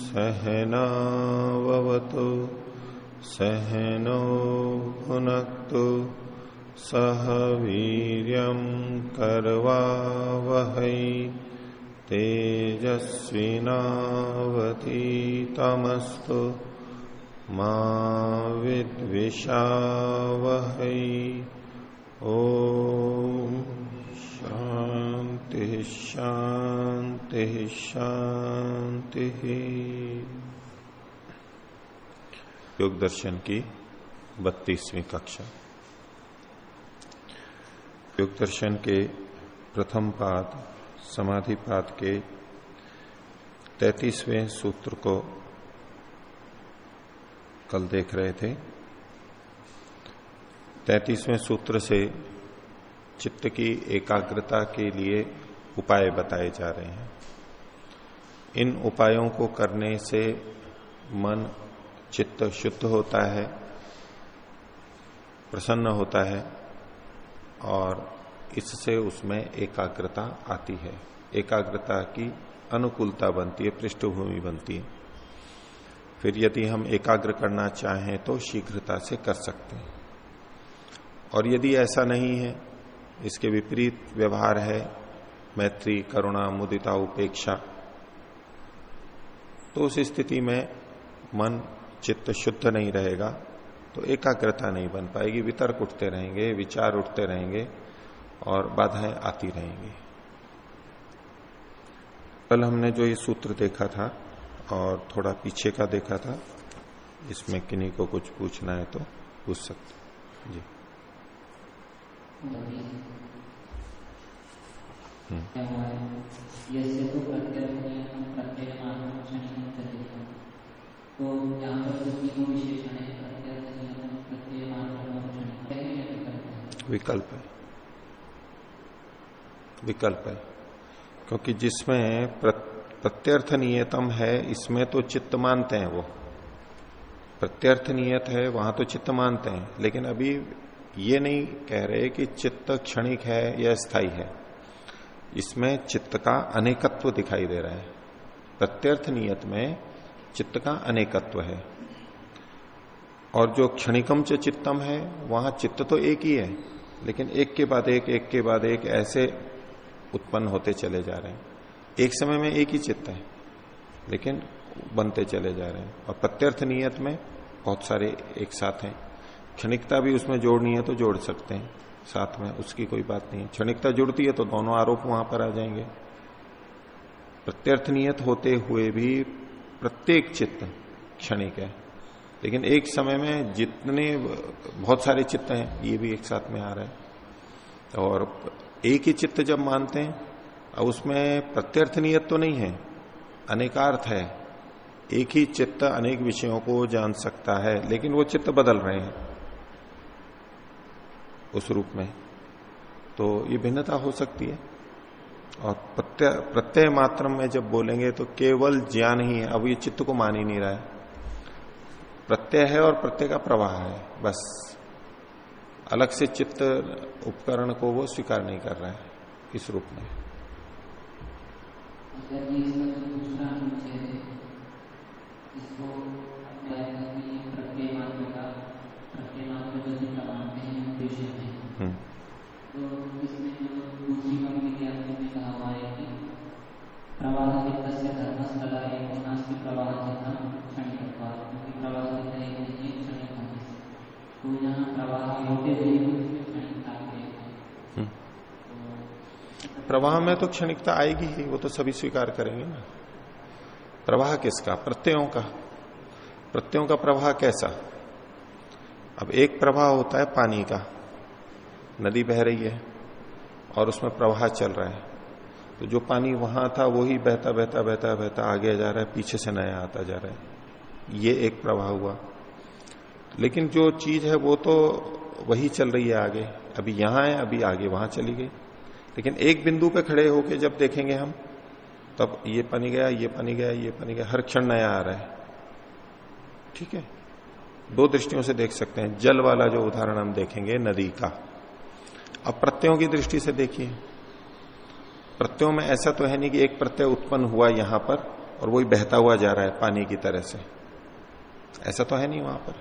सहनावतु सहनो भुनक्तु सह वीर्यं करवावहै तेजस्विनावतीतमस्तु मा विद्विषावहै। ओम शांति शांति शांति। योग दर्शन की 32वीं कक्षा। योग दर्शन के प्रथम पाद समाधि पाद के 33वें सूत्र को कल देख रहे थे। 33वें सूत्र से चित्त की एकाग्रता के लिए उपाय बताए जा रहे हैं। इन उपायों को करने से मन चित्त शुद्ध होता है, प्रसन्न होता है और इससे उसमें एकाग्रता आती है। एकाग्रता की अनुकूलता बनती है, पृष्ठभूमि बनती है। फिर यदि हम एकाग्र करना चाहें तो शीघ्रता से कर सकते हैं। और यदि ऐसा नहीं है, इसके विपरीत व्यवहार है, मैत्री करुणा मुदिता उपेक्षा, तो उस स्थिति में मन चित्त शुद्ध नहीं रहेगा तो एकाग्रता नहीं बन पाएगी। वितर्क उठते रहेंगे, विचार उठते रहेंगे और बाधाएं आती रहेंगी। कल हमने जो ये सूत्र देखा था और थोड़ा पीछे का देखा था, इसमें किन्हीं को कुछ पूछना है तो पूछ सकते जी। तो यहाँ पर जो तीनों विशेषण है, प्रत्यय विकल्प है, विकल्प है। क्योंकि जिसमें प्रत्यर्थ नियतम है, इसमें तो चित्त मानते हैं, वो प्रत्यर्थ नियत है वहां तो चित्त मानते हैं। लेकिन अभी ये नहीं कह रहे कि चित्त क्षणिक है या स्थायी है। इसमें चित्त का अनेकत्व दिखाई दे रहा है। प्रत्यर्थ नियत में चित्त का अनेकत्व है और जो क्षणिकम च चित्तम है वहां चित्त तो एक ही है, लेकिन एक के बाद एक ऐसे उत्पन्न होते चले जा रहे हैं। एक समय में एक ही चित्त है लेकिन बनते चले जा रहे हैं। और प्रत्यर्थ नियत में बहुत सारे एक साथ हैं। क्षणिकता भी उसमें जोड़नी है तो जोड़ सकते हैं साथ में, उसकी कोई बात नहीं है। क्षणिकता जुड़ती है तो दोनों आरोप वहां पर आ जाएंगे। प्रत्यर्थ नियत होते हुए भी प्रत्येक चित्त क्षणिक है, लेकिन एक समय में जितने बहुत सारे चित्त हैं ये भी एक साथ में आ रहे हैं। और एक ही चित्त जब मानते हैं, अब उसमें प्रत्यर्थ नियत तो नहीं है, अनेकार्थ है। एक ही चित्त अनेक विषयों को जान सकता है, लेकिन वो चित्त बदल रहे हैं उस रूप में, तो ये भिन्नता हो सकती है। और प्रत्यय मात्र में जब बोलेंगे तो केवल ज्ञान ही है। अब ये चित्त को मान ही नहीं रहा है, प्रत्यय है और प्रत्यय का प्रवाह है, बस अलग से चित्त उपकरण को वो स्वीकार नहीं कर रहा है इस रूप में। प्रवाह में तो क्षणिकता आएगी ही, वो तो सभी स्वीकार करेंगे ना। प्रवाह किसका? प्रत्ययों का। प्रत्ययों का प्रवाह कैसा? अब एक प्रवाह होता है पानी का, नदी बह रही है और उसमें प्रवाह चल रहा है, तो जो पानी वहां था वही बहता बहता बहता बहता आगे जा रहा है, पीछे से नया आता जा रहा है। ये एक प्रवाह हुआ। लेकिन जो चीज है वो तो वही चल रही है आगे, अभी यहां है, अभी आगे वहां चली गई। लेकिन एक बिंदु पे खड़े होके जब देखेंगे हम, तब ये पानी गया, ये पानी गया, ये पानी गया, हर क्षण नया आ रहा है। ठीक है, दो दृष्टियों से देख सकते हैं। जल वाला जो उदाहरण हम देखेंगे नदी का, अब प्रत्ययों की दृष्टि से देखिए। प्रत्ययों में ऐसा तो है नहीं कि एक प्रत्यय उत्पन्न हुआ यहां पर और वही बहता हुआ जा रहा है पानी की तरह से, ऐसा तो है नहीं। वहां पर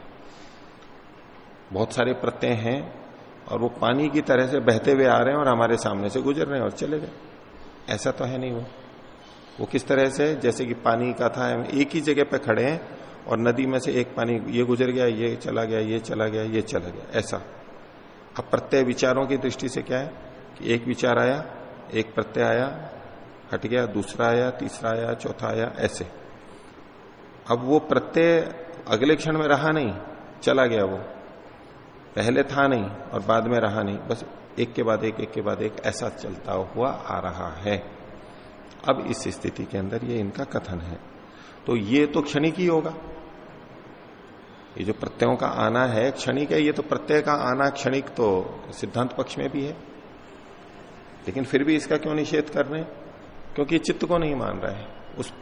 बहुत सारे प्रत्यय हैं और वो पानी की तरह से बहते हुए आ रहे हैं और हमारे सामने से गुजर रहे हैं और चले गए, ऐसा तो है नहीं। वो किस तरह से, जैसे कि पानी का था, एक ही जगह पे खड़े हैं और नदी में से एक पानी ये गुजर गया, ये चला गया, ये चला गया, ये चला गया, ऐसा। अब प्रत्यय विचारों की दृष्टि से क्या है कि एक विचार आया, एक प्रत्यय आया, हट गया, दूसरा आया, तीसरा आया, चौथा आया, ऐसे। अब वो प्रत्यय अगले क्षण में रहा नहीं, चला गया, वो पहले था नहीं और बाद में रहा नहीं, बस एक के बाद एक, एक के बाद एक, ऐसा चलता हुआ आ रहा है। अब इस स्थिति के अंदर ये इनका कथन है, तो ये तो क्षणिक ही होगा। ये जो प्रत्ययों का आना है क्षणिक है, ये तो प्रत्यय का आना क्षणिक तो सिद्धांत पक्ष में भी है। लेकिन फिर भी इसका क्यों निषेध कर रहे हैं? क्योंकि चित्त को नहीं मान रहा है, उस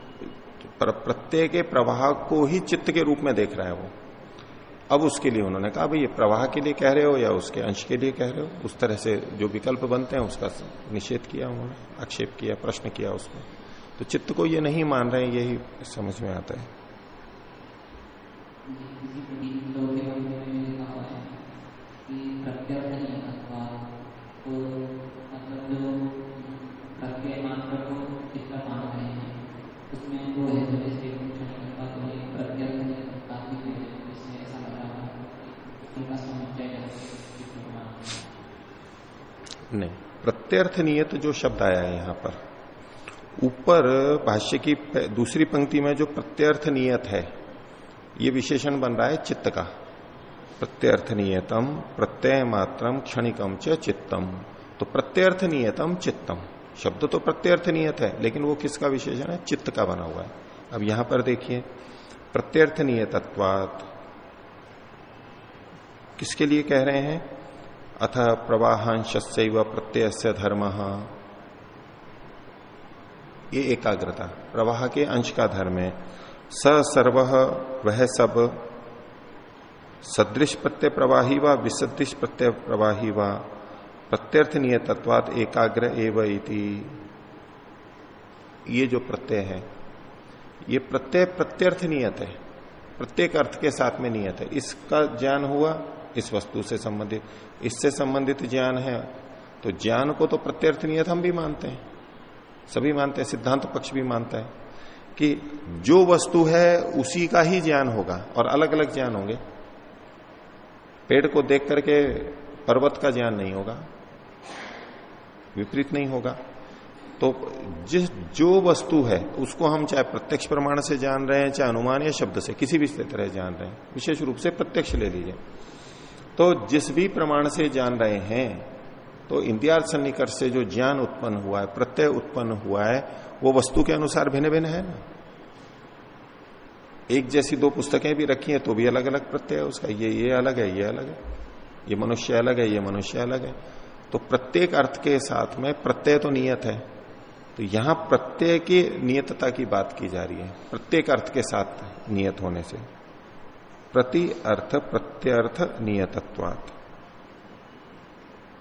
प्रत्यय के प्रवाह को ही चित्त के रूप में देख रहा है वो। अब उसके लिए उन्होंने कहा भाई ये प्रवाह के लिए कह रहे हो या उसके अंश के लिए कह रहे हो, उस तरह से जो विकल्प बनते हैं उसका निषेध किया उन्होंने, आक्षेप किया, प्रश्न किया उसमें। तो चित्त को ये नहीं मान रहे हैं, यही समझ में आता है। नहीं, प्रत्यर्थ नियत जो शब्द आया है यहां पर, ऊपर भाष्य की दूसरी पंक्ति में जो प्रत्यर्थ नियत है, ये विशेषण बन रहा है चित्त का। प्रत्यर्थ नियतम प्रत्यय मात्रम क्षणिकम च चित्तम। तो प्रत्यर्थ नियतम चित्तम शब्द तो प्रत्यर्थ नियत है, लेकिन वो किसका विशेषण है? चित्त का बना हुआ है। अब यहां पर देखिए, प्रत्यर्थ नियतत्वात् किसके लिए कह रहे हैं? अथ प्रवाहांशस्यैव प्रत्ययस्य धर्मः, ये एकाग्रता प्रवाह के अंश का धर्म है। स सर्वः, वह सब, सदृश प्रत्यय प्रवाही व विसदृश प्रत्यय प्रवाही व प्रत्यर्थ नियतत्वात् एकाग्र एव इति। ये जो प्रत्यय है, ये प्रत्यय प्रत्यर्थ नियत है, प्रत्येक अर्थ के साथ में नियत है। इसका ज्ञान हुआ इस वस्तु से संबंधित, इससे संबंधित ज्ञान है, तो ज्ञान को तो प्रत्यर्थ नियत हम भी मानते हैं, सभी मानते हैं, सिद्धांत पक्ष भी मानता है कि जो वस्तु है उसी का ही ज्ञान होगा और अलग अलग ज्ञान होंगे। पेड़ को देख करके पर्वत का ज्ञान नहीं होगा, विपरीत नहीं होगा। तो जो वस्तु है उसको हम चाहे प्रत्यक्ष प्रमाण से जान रहे हैं, चाहे अनुमान या शब्द से, किसी भी तरह जान रहे हैं, विशेष रूप से प्रत्यक्ष ले लीजिए। तो जिस भी प्रमाण से जान रहे हैं, तो इंद्रियार्थ सन्निकर्ष से जो ज्ञान उत्पन्न हुआ है, प्रत्यय उत्पन्न हुआ है, वो वस्तु के अनुसार भिन्न भिन्न है ना। एक जैसी दो पुस्तकें भी रखी हैं तो भी अलग अलग प्रत्यय है उसका, ये अलग है, ये अलग है, ये मनुष्य अलग है, ये मनुष्य अलग है। तो प्रत्येक अर्थ के साथ में प्रत्यय तो नियत है। तो यहां प्रत्यय की नियतता की बात की जा रही है, प्रत्येक अर्थ के साथ नियत होने से। प्रति अर्थ प्रत्यर्थ नियतत्वात्,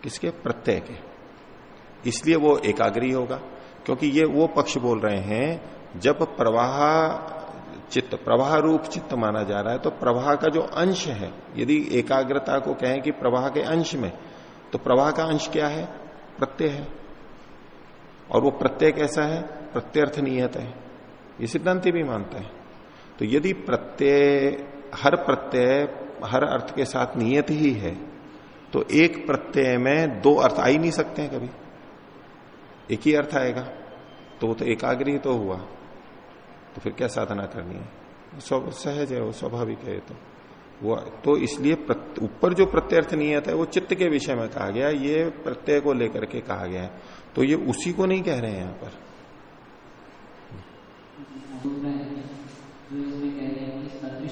किसके? प्रत्यय के। इसलिए वो एकाग्री होगा, क्योंकि ये वो पक्ष बोल रहे हैं जब प्रवाह चित्त, प्रवाह रूप चित्त माना जा रहा है, तो प्रवाह का जो अंश है, यदि एकाग्रता को कहें कि प्रवाह के अंश में, तो प्रवाह का अंश क्या है? प्रत्यय है। और वो प्रत्यय कैसा है? प्रत्यर्थ नियत है, ये सिद्धांति भी मानता है। तो यदि प्रत्यय, हर प्रत्यय हर अर्थ के साथ नियत ही है, तो एक प्रत्यय में दो अर्थ आ ही नहीं सकते हैं कभी, एक ही अर्थ आएगा, तो वो तो एकाग्री तो हुआ। तो फिर क्या साधना करनी है? सहज है, वो स्वाभाविक है। तो वो तो इसलिए ऊपर जो प्रत्यर्थ नियत है वो चित्त के विषय में कहा गया, ये प्रत्यय को लेकर के कहा गया है, तो ये उसी को नहीं कह रहे हैं यहां पर। दूसरा है जो इसमें कह रहे हैं कि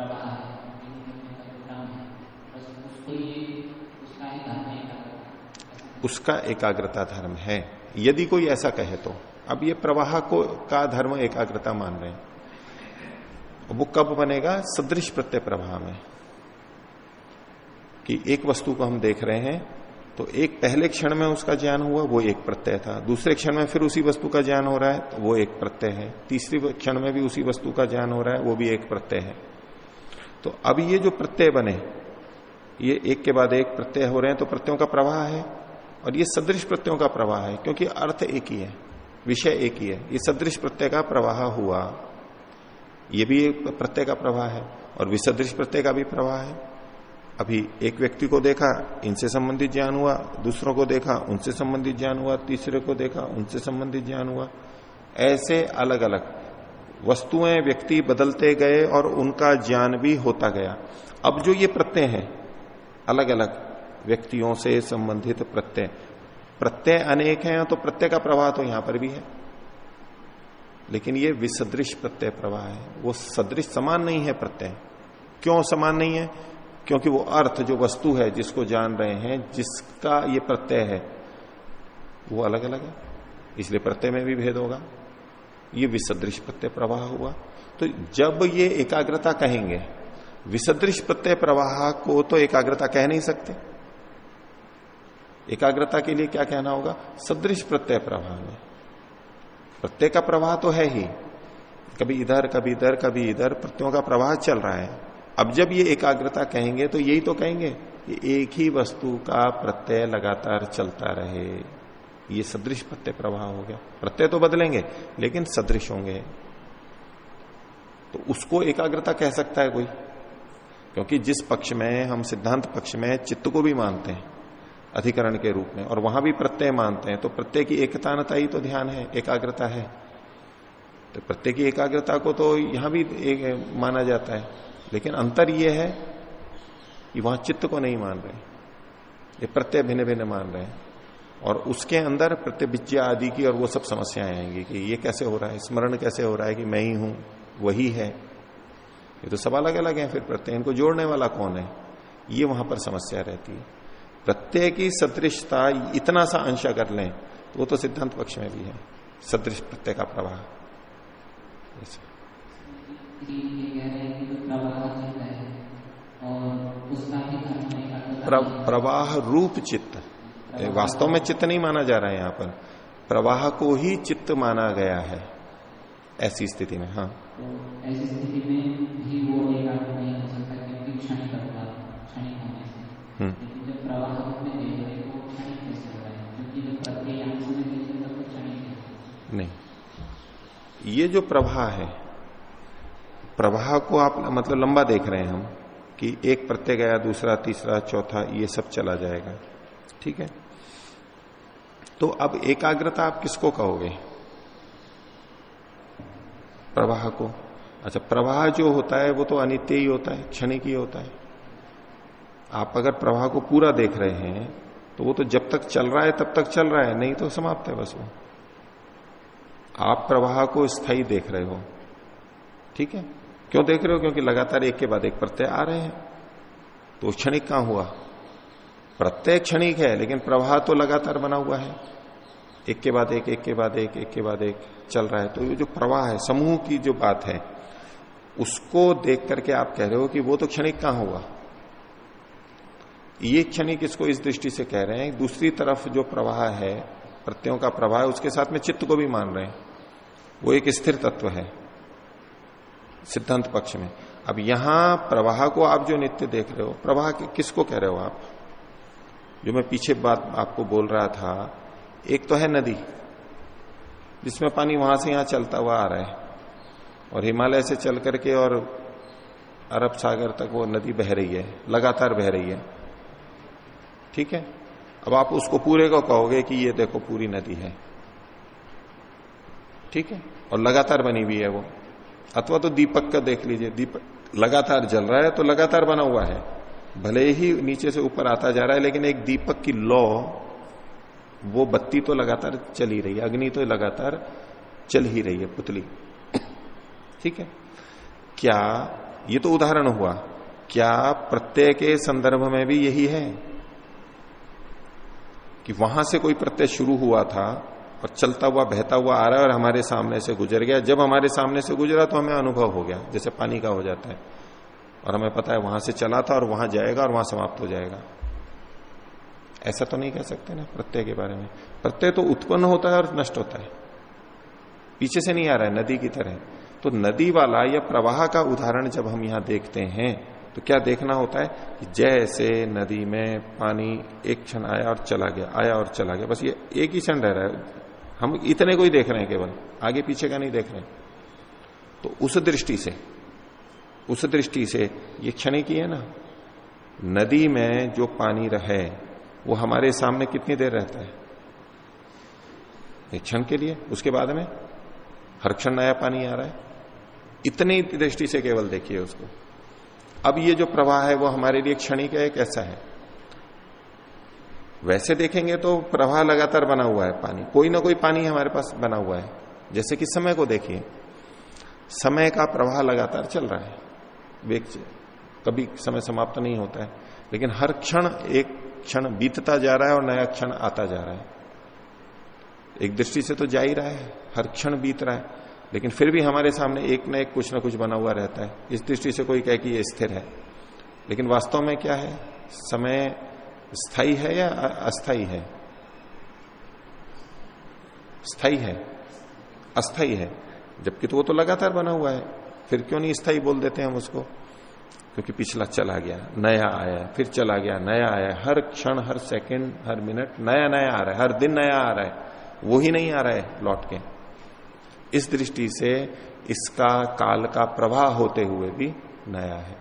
प्रवाह है, क्रम है, बस उसको ये उसका ही धर्म है, उसका एकाग्रता धर्म है यदि कोई ऐसा कहे तो। अब ये प्रवाह को का धर्म एकाग्रता मान रहे हैं, वो कब बनेगा? सदृश प्रत्यय प्रवाह में, कि एक वस्तु को हम देख रहे हैं तो एक पहले क्षण में उसका ज्ञान हुआ, वो एक प्रत्यय था, दूसरे क्षण में फिर उसी वस्तु का ज्ञान हो रहा है तो वो एक प्रत्यय है, तीसरी क्षण में भी उसी वस्तु का ज्ञान हो रहा है, वो भी एक प्रत्यय है। तो अब ये जो प्रत्यय बने, ये एक के बाद एक प्रत्यय हो रहे हैं, तो प्रत्ययों का प्रवाह है, और ये सदृश प्रत्ययों का प्रवाह है, क्योंकि अर्थ एक ही है, विषय एक ही है। ये सदृश प्रत्यय का प्रवाह हुआ, ये भी एक प्रत्यय का प्रवाह है, और विसदृश प्रत्यय का भी प्रवाह है। अभी एक व्यक्ति को देखा, इनसे संबंधित ज्ञान हुआ, दूसरों को देखा, उनसे संबंधित ज्ञान हुआ, तीसरे को देखा, उनसे संबंधित ज्ञान हुआ। ऐसे अलग अलग वस्तुएं, व्यक्ति बदलते गए और उनका ज्ञान भी होता गया। अब जो ये प्रत्यय हैं, अलग अलग व्यक्तियों से संबंधित प्रत्यय, प्रत्यय अनेक हैं, तो प्रत्यय का प्रवाह तो यहां पर भी है, लेकिन ये विसदृश प्रत्यय प्रवाह है, वो सदृश समान नहीं है प्रत्यय। क्यों समान नहीं है? क्योंकि वो अर्थ, जो वस्तु है जिसको जान रहे हैं, जिसका ये प्रत्यय है, वो अलग अलग है, इसलिए प्रत्यय में भी भेद होगा। ये विसदृश प्रत्यय प्रवाह हुआ। तो जब ये एकाग्रता कहेंगे, विसदृश प्रत्यय प्रवाह को तो एकाग्रता कह नहीं सकते। एकाग्रता के लिए क्या कहना होगा? सदृश प्रत्यय प्रवाह में। प्रत्यय का प्रवाह तो है ही, कभी इधर कभी इधर कभी इधर, प्रत्ययों का प्रवाह चल रहा है। अब जब ये एकाग्रता कहेंगे तो यही तो कहेंगे कि एक ही वस्तु का प्रत्यय लगातार चलता रहे, ये सदृश प्रत्यय प्रवाह हो गया। प्रत्यय तो बदलेंगे लेकिन सदृश होंगे, तो उसको एकाग्रता कह सकता है कोई, क्योंकि जिस पक्ष में हम सिद्धांत पक्ष में चित्त को भी मानते हैं अधिकरण के रूप में, और वहां भी प्रत्यय मानते हैं, तो प्रत्यय की एकतानता ही तो ध्यान है, एकाग्रता है। तो प्रत्यय की एकाग्रता को तो यहां भी माना जाता है, लेकिन अंतर यह है कि वहां चित्त को नहीं मान रहे, ये प्रत्यय भिन्न भिन्न मान रहे हैं, और उसके अंदर प्रत्यभिज्ञा आदि की और वो सब समस्याएं आएंगी कि ये कैसे हो रहा है, स्मरण कैसे हो रहा है कि मैं ही हूं, वही है। ये तो सब अलग अलग है, फिर प्रत्यय इनको जोड़ने वाला कौन है, ये वहां पर समस्या रहती है। प्रत्यय की सदृशता इतना सा अंश कर लें तो वो तो सिद्धांत पक्ष में भी है, सदृश प्रत्यय का प्रवाह। प्रवाह रूप चित्त, वास्तव में चित्त नहीं माना जा रहा है यहां पर, प्रवाह को ही चित्त माना गया है ऐसी स्थिति में। हाँ, तो ऐसी स्थिति में भी वो एकाग्र नहीं हो सकता, क्योंकि क्षणिक होने से। लेकिन जब प्रवाह में देख रहे हैं वो क्षणिक कैसे हो रहा है, क्योंकि जब प्रत्यय यहाँ से देख रहे हैं तो क्षणिक है नहीं। ये जो प्रवाह है, प्रवाह को आप मतलब लंबा देख रहे हैं हम, कि एक प्रत्यय गया, दूसरा, तीसरा, चौथा, ये सब चला जाएगा, ठीक है। तो अब एकाग्रता आप किसको कहोगे? प्रवाह को। अच्छा, प्रवाह जो होता है वो तो अनित्य ही होता है, क्षणिक ही होता है। आप अगर प्रवाह को पूरा देख रहे हैं तो वो तो जब तक चल रहा है तब तक चल रहा है, नहीं तो समाप्त है बस वो। आप प्रवाह को स्थायी देख रहे हो, ठीक है। क्यों देख रहे हो? क्योंकि लगातार एक के बाद एक प्रत्यय आ रहे हैं, तो क्षणिक कहां हुआ? प्रत्यय क्षणिक है, लेकिन प्रवाह तो लगातार बना हुआ है, एक के बाद एक, एक के बाद एक, एक के बाद एक चल रहा है। तो ये जो प्रवाह है, समूह की जो बात है, उसको देख करके आप कह रहे हो कि वो तो क्षणिक कहां हुआ। ये क्षणिक इसको इस दृष्टि से कह रहे हैं। दूसरी तरफ जो प्रवाह है, प्रत्ययों का प्रवाह है, उसके साथ में चित्त को भी मान रहे हैं, वो एक स्थिर तत्व है सिद्धांत पक्ष में। अब यहां प्रवाह को आप जो नित्य देख रहे हो, प्रवाह किसको कह रहे हो आप? जो मैं पीछे बात आपको बोल रहा था, एक तो है नदी जिसमें पानी वहां से यहां चलता हुआ आ रहा है, और हिमालय से चल करके और अरब सागर तक वो नदी बह रही है, लगातार बह रही है, ठीक है। अब आप उसको पूरे को कहोगे कि ये देखो पूरी नदी है, ठीक है, और लगातार बनी हुई है वो। अथवा तो दीपक का देख लीजिए, दीपक लगातार जल रहा है तो लगातार बना हुआ है, भले ही नीचे से ऊपर आता जा रहा है, लेकिन एक दीपक की लौ, वो बत्ती तो लगातार चल ही रही है, अग्नि तो लगातार चल ही रही है, पुतली, ठीक है। क्या ये तो उदाहरण हुआ, क्या प्रत्यय के संदर्भ में भी यही है कि वहां से कोई प्रत्यय शुरू हुआ था और चलता हुआ बहता हुआ आ रहा है और हमारे सामने से गुजर गया, जब हमारे सामने से गुजरा तो हमें अनुभव हो गया जैसे पानी का हो जाता है, और हमें पता है वहां से चला था और वहां जाएगा और वहां समाप्त हो जाएगा। ऐसा तो नहीं कह सकते ना प्रत्यय के बारे में। प्रत्यय तो उत्पन्न होता है और नष्ट होता है, पीछे से नहीं आ रहा है, नदी की तरह। तो नदी वाला या प्रवाह का उदाहरण जब हम यहां देखते हैं तो क्या देखना होता है कि जैसे नदी में पानी एक क्षण आया और चला गया, आया और चला गया, बस ये एक ही क्षण रह रहा है, हम इतने को ही देख रहे हैं, केवल आगे पीछे का नहीं देख रहे। तो उस दृष्टि से ये क्षणिक ही है ना। नदी में जो पानी रहे वो हमारे सामने कितनी देर रहता है? एक क्षण के लिए, उसके बाद में हर क्षण नया पानी आ रहा है। इतनी दृष्टि से केवल देखिए उसको। अब ये जो प्रवाह है वो हमारे लिए क्षणिक है, कैसा है? वैसे देखेंगे तो प्रवाह लगातार बना हुआ है, पानी कोई ना कोई पानी हमारे पास बना हुआ है। जैसे कि समय को देखिए, समय का प्रवाह लगातार चल रहा है, वेग कभी समय समाप्त नहीं होता है, लेकिन हर क्षण एक क्षण बीतता जा रहा है और नया क्षण आता जा रहा है। एक दृष्टि से तो जा ही रहा है, हर क्षण बीत रहा है, लेकिन फिर भी हमारे सामने एक न एक कुछ ना कुछ बना हुआ रहता है। इस दृष्टि से कोई कहे कि ये स्थिर है, लेकिन वास्तव में क्या है? समय स्थायी है या अस्थायी है? स्थायी है, अस्थायी है, जबकि तो वो तो लगातार बना हुआ है। फिर क्यों नहीं स्थायी बोल देते हैं हम उसको? क्योंकि पिछला चला गया, नया आया, फिर चला गया, नया आया, हर क्षण, हर सेकंड, हर मिनट नया नया आ रहा है, हर दिन नया आ रहा है, वो ही नहीं आ रहा है लौट के। इस दृष्टि से इसका काल का प्रवाह होते हुए भी नया है,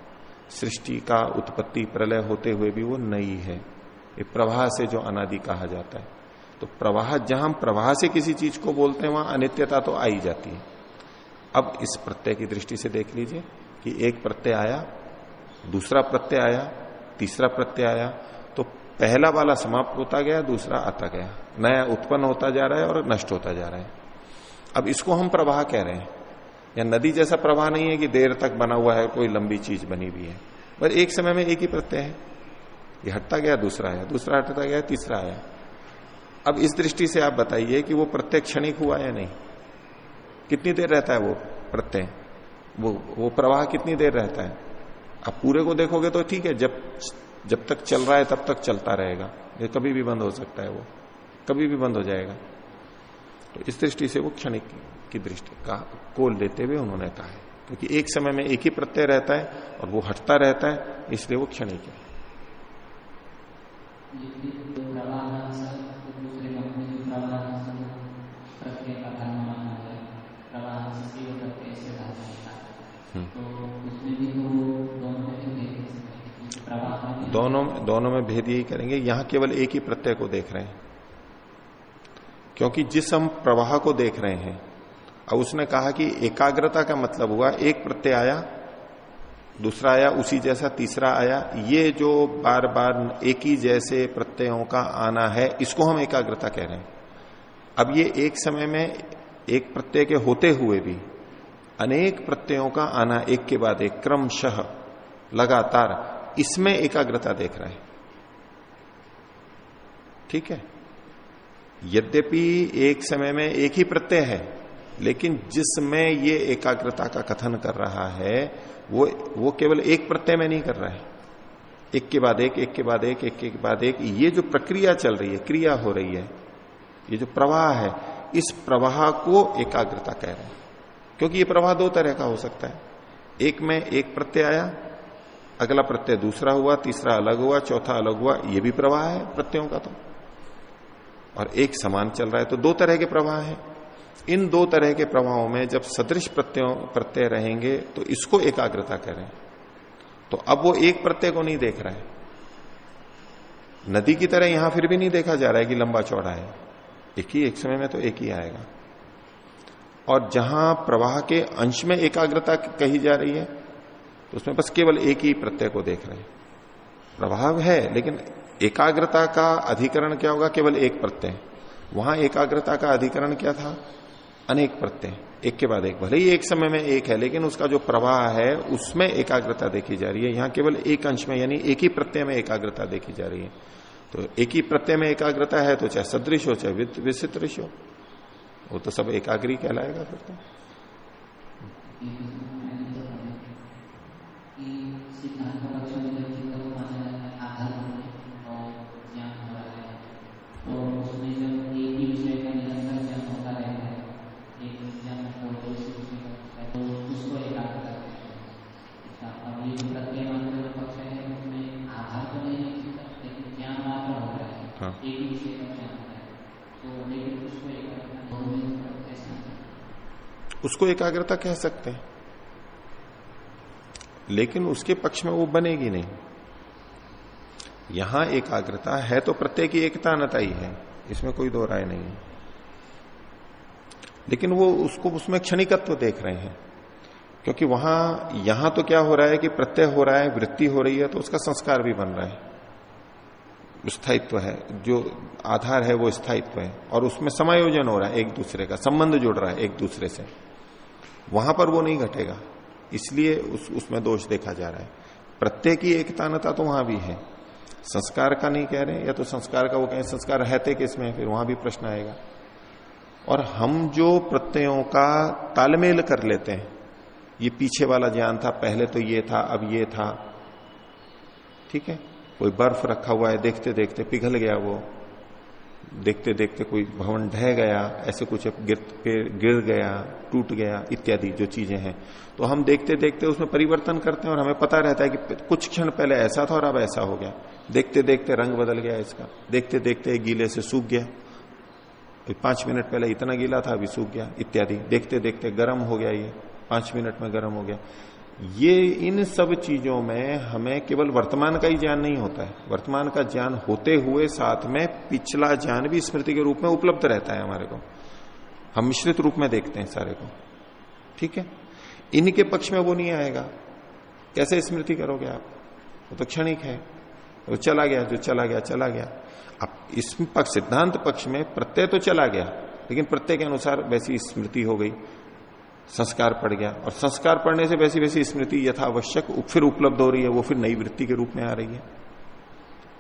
सृष्टि का उत्पत्ति प्रलय होते हुए भी वो नई है। ये प्रवाह से जो अनादि कहा जाता है, तो प्रवाह, जहां हम प्रवाह से किसी चीज को बोलते हैं वहां अनित्यता तो आई जाती है। अब इस प्रत्यय की दृष्टि से देख लीजिए कि एक प्रत्यय आया, दूसरा प्रत्यय आया, तीसरा प्रत्यय आया, तो पहला वाला समाप्त होता गया, दूसरा आता गया, नया उत्पन्न होता जा रहा है और नष्ट होता जा रहा है। अब इसको हम प्रवाह कह रहे हैं। या नदी जैसा प्रवाह नहीं है कि देर तक बना हुआ है, कोई लंबी चीज बनी हुई है, पर एक समय में एक ही प्रत्यय है, ये हटता गया, दूसरा आया, दूसरा हटता गया, तीसरा आया। अब इस दृष्टि से आप बताइए कि वो प्रत्यय क्षणिक हुआ या नहीं? कितनी देर रहता है वो प्रत्यय, वो प्रवाह कितनी देर रहता है? आप पूरे को देखोगे तो ठीक है, जब तक चल रहा है तब तक चलता रहेगा, ये कभी भी बंद हो सकता है, वो कभी भी बंद हो जाएगा। तो इस दृष्टि से वो क्षणिक की दृष्टि का को लेते हुए उन्होंने कहा है, क्योंकि एक समय में एक ही प्रत्यय रहता है और वो हटता रहता है, इसलिए वो क्षणिक है। दोनों में भेद यही करेंगे, यहां केवल एक ही प्रत्यय को देख रहे हैं, क्योंकि जिस हम प्रवाह को देख रहे हैं, अब उसने कहा कि एकाग्रता का मतलब हुआ एक प्रत्यय आया, दूसरा आया उसी जैसा, तीसरा आया, ये जो बार बार एक ही जैसे प्रत्ययों का आना है, इसको हम एकाग्रता कह रहे हैं। अब ये एक समय में एक प्रत्यय के होते हुए भी अनेक प्रत्ययों का आना एक के बाद एक क्रमशः लगातार, इसमें एकाग्रता देख रहा है। ठीक है, यद्यपि एक समय में एक ही प्रत्यय है, लेकिन जिसमें ये एकाग्रता का कथन कर रहा है वो केवल एक प्रत्यय में नहीं कर रहा है, एक के बाद एक, एक के बाद एक, एक के बाद एक, ये जो प्रक्रिया चल रही है, क्रिया हो रही है, ये जो प्रवाह है, इस प्रवाह को एकाग्रता कह रहे हैं। क्योंकि ये प्रवाह दो तरह का हो सकता है, एक में एक प्रत्यय आया, अगला प्रत्यय दूसरा हुआ, तीसरा अलग हुआ, चौथा अलग हुआ, ये भी प्रवाह है प्रत्ययों का तो, और एक समान चल रहा है, तो दो तरह के प्रवाह हैं। इन दो तरह के प्रवाहों में जब सदृश प्रत्यय रहेंगे तो इसको एकाग्रता करें। तो अब वो एक प्रत्यय को नहीं देख रहा है, नदी की तरह यहां फिर भी नहीं देखा जा रहा है कि लंबा चौड़ा है, एक समय में तो एक ही आएगा। और जहां प्रवाह के अंश में एकाग्रता कही जा रही है तो उसमें बस केवल एक ही प्रत्यय को देख रहे हैं। प्रभाव है, लेकिन एकाग्रता का अधिकरण क्या होगा? केवल एक प्रत्यय। वहां एकाग्रता का अधिकरण क्या था? अनेक प्रत्यय, एक के बाद एक, भले ही एक समय में एक है, लेकिन उसका जो प्रवाह है उसमें एकाग्रता देखी जा रही है। यहां केवल एक अंश में, यानी एक ही प्रत्यय में एकाग्रता देखी जा रही है। तो एक ही प्रत्यय में एकाग्रता है तो चाहे सदृश हो चाहे विचित्रिश हो, वो तो सब एकाग्री कहलाएगा फिर तो। उसको एकाग्रता कह सकते हैं, लेकिन उसके पक्ष में वो बनेगी नहीं। यहां एकाग्रता है तो प्रत्यय की एकता अनता ही है, इसमें कोई दो राय नहीं है, लेकिन वो उसको उसमें क्षणिकत्व देख रहे हैं। क्योंकि यहां तो क्या हो रहा है कि प्रत्यय हो रहा है, वृत्ति हो रही है, तो उसका संस्कार भी बन रहा है, स्थायित्व है, जो आधार है वो स्थायित्व है, और उसमें समायोजन हो रहा है, एक दूसरे का संबंध जुड़ रहा है एक दूसरे से। वहां पर वो नहीं घटेगा, इसलिए उसमें दोष देखा जा रहा है। प्रत्यय की एकतानता तो वहां भी है, संस्कार का नहीं कह रहे, या तो संस्कार का वो कहें, संस्कार रहते किसमें, फिर वहां भी प्रश्न आएगा। और हम जो प्रत्ययों का तालमेल कर लेते हैं, ये पीछे वाला ज्ञान था, पहले तो ये था अब ये था, ठीक है, कोई बर्फ रखा हुआ है, देखते देखते पिघल गया, वो देखते देखते कोई भवन ढह गया, ऐसे कुछ गिर गया, टूट गया, इत्यादि जो चीजें हैं, तो हम देखते देखते उसमें परिवर्तन करते हैं और हमें पता रहता है कि कुछ क्षण पहले ऐसा था और अब ऐसा हो गया। देखते देखते रंग बदल गया इसका, देखते देखते गीले से सूख गया, 5 मिनट पहले इतना गीला था अभी सूख गया, इत्यादि। देखते देखते गर्म हो गया, ये 5 मिनट में गर्म हो गया। ये इन सब चीजों में हमें केवल वर्तमान का ही ज्ञान नहीं होता है, वर्तमान का ज्ञान होते हुए साथ में पिछला ज्ञान भी स्मृति के रूप में उपलब्ध रहता है हमारे को, हम मिश्रित रूप में देखते हैं सारे को, ठीक है। इनके पक्ष में वो नहीं आएगा, कैसे स्मृति करोगे आप, वो तो क्षणिक है, वो चला गया, जो चला गया चला गया। अब इस पक्ष, सिद्धांत पक्ष में प्रत्यय तो चला गया, लेकिन प्रत्यय के अनुसार वैसी स्मृति हो गई, संस्कार पड़ गया, और संस्कार पड़ने से वैसी वैसी स्मृति यथावश्यक फिर उपलब्ध हो रही है, वो फिर नई वृत्ति के रूप में आ रही है।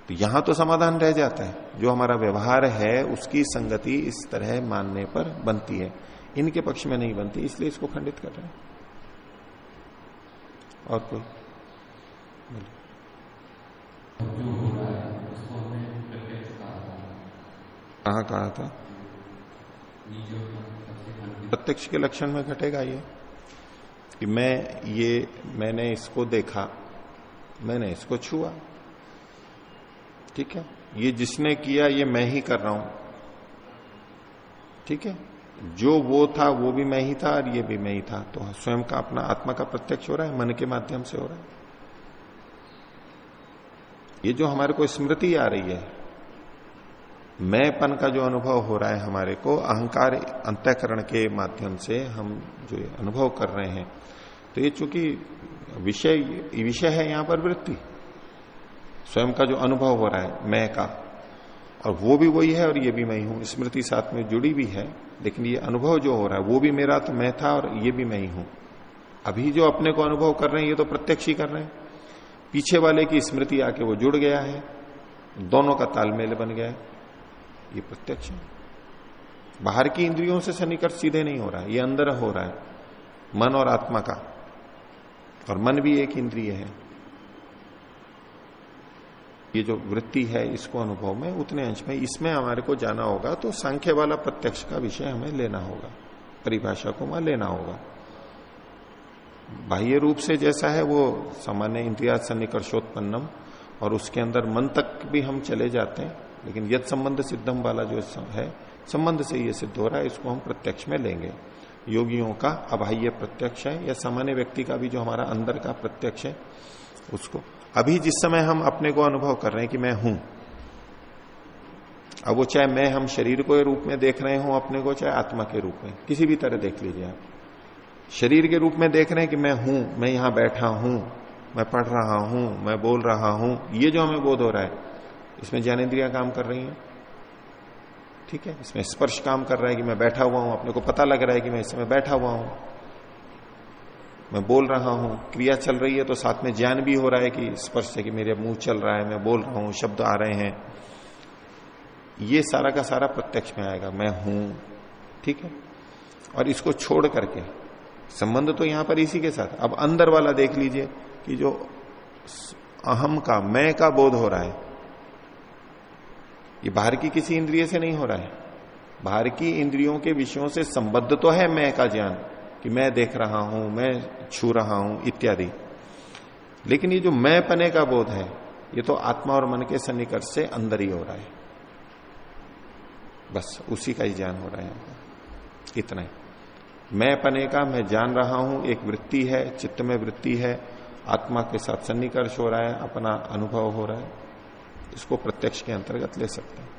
तो यहां तो समाधान रह जाता है, जो हमारा व्यवहार है उसकी संगति इस तरह मानने पर बनती है, इनके पक्ष में नहीं बनती, इसलिए इसको खंडित कर रहे हैं। और कोई कहां कहा था, प्रत्यक्ष के लक्षण में घटेगा ये कि मैंने इसको देखा, मैंने इसको छुआ, ठीक है, ये जिसने किया ये मैं ही कर रहा हूं, ठीक है, जो वो था वो भी मैं ही था और ये भी मैं ही था, तो स्वयं का अपना आत्मा का प्रत्यक्ष हो रहा है, मन के माध्यम से हो रहा है। ये जो हमारे को स्मृति आ रही है, मैंपन का जो अनुभव हो रहा है हमारे को, अहंकार अंतःकरण के माध्यम से हम जो अनुभव कर रहे हैं, तो ये चूंकि विषय है यहां पर वृत्ति, स्वयं का जो अनुभव हो रहा है मैं का, और वो भी वही है और ये भी मैं ही हूं, स्मृति साथ में जुड़ी भी है, लेकिन ये अनुभव जो हो रहा है वो भी मेरा, तो मैं था और ये भी मैं ही हूं। अभी जो अपने को अनुभव कर रहे हैं ये तो प्रत्यक्ष ही कर रहे हैं, पीछे वाले की स्मृति आके वो जुड़ गया है, दोनों का तालमेल बन गया है, ये प्रत्यक्ष है। बाहर की इंद्रियों से सन्निकर्ष सीधे नहीं हो रहा है, ये अंदर हो रहा है, मन और आत्मा का, और मन भी एक इंद्रिय है। ये जो वृत्ति है इसको अनुभव में उतने अंश में, इसमें हमारे को जाना होगा तो सांख्य वाला प्रत्यक्ष का विषय हमें लेना होगा, परिभाषा को वहां लेना होगा। बाह्य रूप से जैसा है वो सामान्य इंद्रिया सन्निकर्षोत्पन्नम, और उसके अंदर मन तक भी हम चले जाते हैं, लेकिन यद संबंध सिद्धम वाला जो है, संबंध से ये सिद्ध हो रहा है, इसको हम प्रत्यक्ष में लेंगे। योगियों का अबाह्य प्रत्यक्ष है, या सामान्य व्यक्ति का भी जो हमारा अंदर का प्रत्यक्ष है उसको, अभी जिस समय हम अपने को अनुभव कर रहे हैं कि मैं हूं, अब वो चाहे मैं हम शरीर को रूप में देख रहे हो अपने को, चाहे आत्मा के रूप में, किसी भी तरह देख लीजिए आप, शरीर के रूप में देख रहे हैं कि मैं हूं, मैं यहां बैठा हूं, मैं पढ़ रहा हूं, मैं बोल रहा हूं, ये जो हमें बोध हो रहा है, इसमें ज्ञानेंद्रियां काम कर रही हैं, ठीक है, इसमें स्पर्श काम कर रहा है कि मैं बैठा हुआ हूं, अपने को पता लग रहा है कि मैं इस समय बैठा हुआ हूं, मैं बोल रहा हूं, क्रिया चल रही है, तो साथ में ज्ञान भी हो रहा है कि स्पर्श से कि मेरे मुंह चल रहा है, मैं बोल रहा हूं, शब्द आ रहे हैं, ये सारा का सारा प्रत्यक्ष में आएगा, मैं हूं, ठीक है। और इसको छोड़ करके संबंध तो यहां पर इसी के साथ, अब अंदर वाला देख लीजिए कि जो अहम का, मैं का बोध हो रहा है, ये बाहर की किसी इंद्रिय से नहीं हो रहा है, बाहर की इंद्रियों के विषयों से संबद्ध तो है मैं का ज्ञान कि मैं देख रहा हूं, मैं छू रहा हूं इत्यादि, लेकिन ये जो मैं पने का बोध है ये तो आत्मा और मन के सन्निकर्ष से अंदर ही हो रहा है, बस उसी का ही ज्ञान हो रहा है, इतना ही। मैं पने का मैं जान रहा हूं, एक वृत्ति है, चित्त में वृत्ति है, आत्मा के साथ सन्निकर्ष हो रहा है, अपना अनुभव हो रहा है, इसको प्रत्यक्ष के अंतर्गत ले सकते हैं।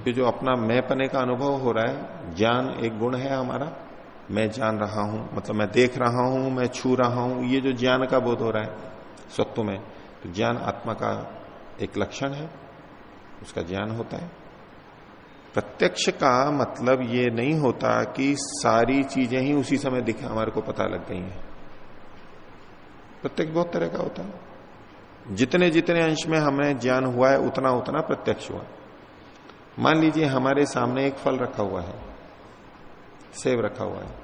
ये जो अपना मैं पने का अनुभव हो रहा है, ज्ञान एक गुण है हमारा, मैं जान रहा हूं मतलब मैं देख रहा हूं, मैं छू रहा हूं, ये जो ज्ञान का बोध हो रहा है सत्व में, तो ज्ञान आत्मा का एक लक्षण है, उसका ज्ञान होता है। प्रत्यक्ष का मतलब ये नहीं होता कि सारी चीजें ही उसी समय दिखे हमारे को पता लग गई हैं। प्रत्यक्ष बहुत तरह का होता है, जितने जितने अंश में हमें ज्ञान हुआ है उतना उतना प्रत्यक्ष हुआ। मान लीजिए हमारे सामने एक फल रखा हुआ है, सेब रखा हुआ है,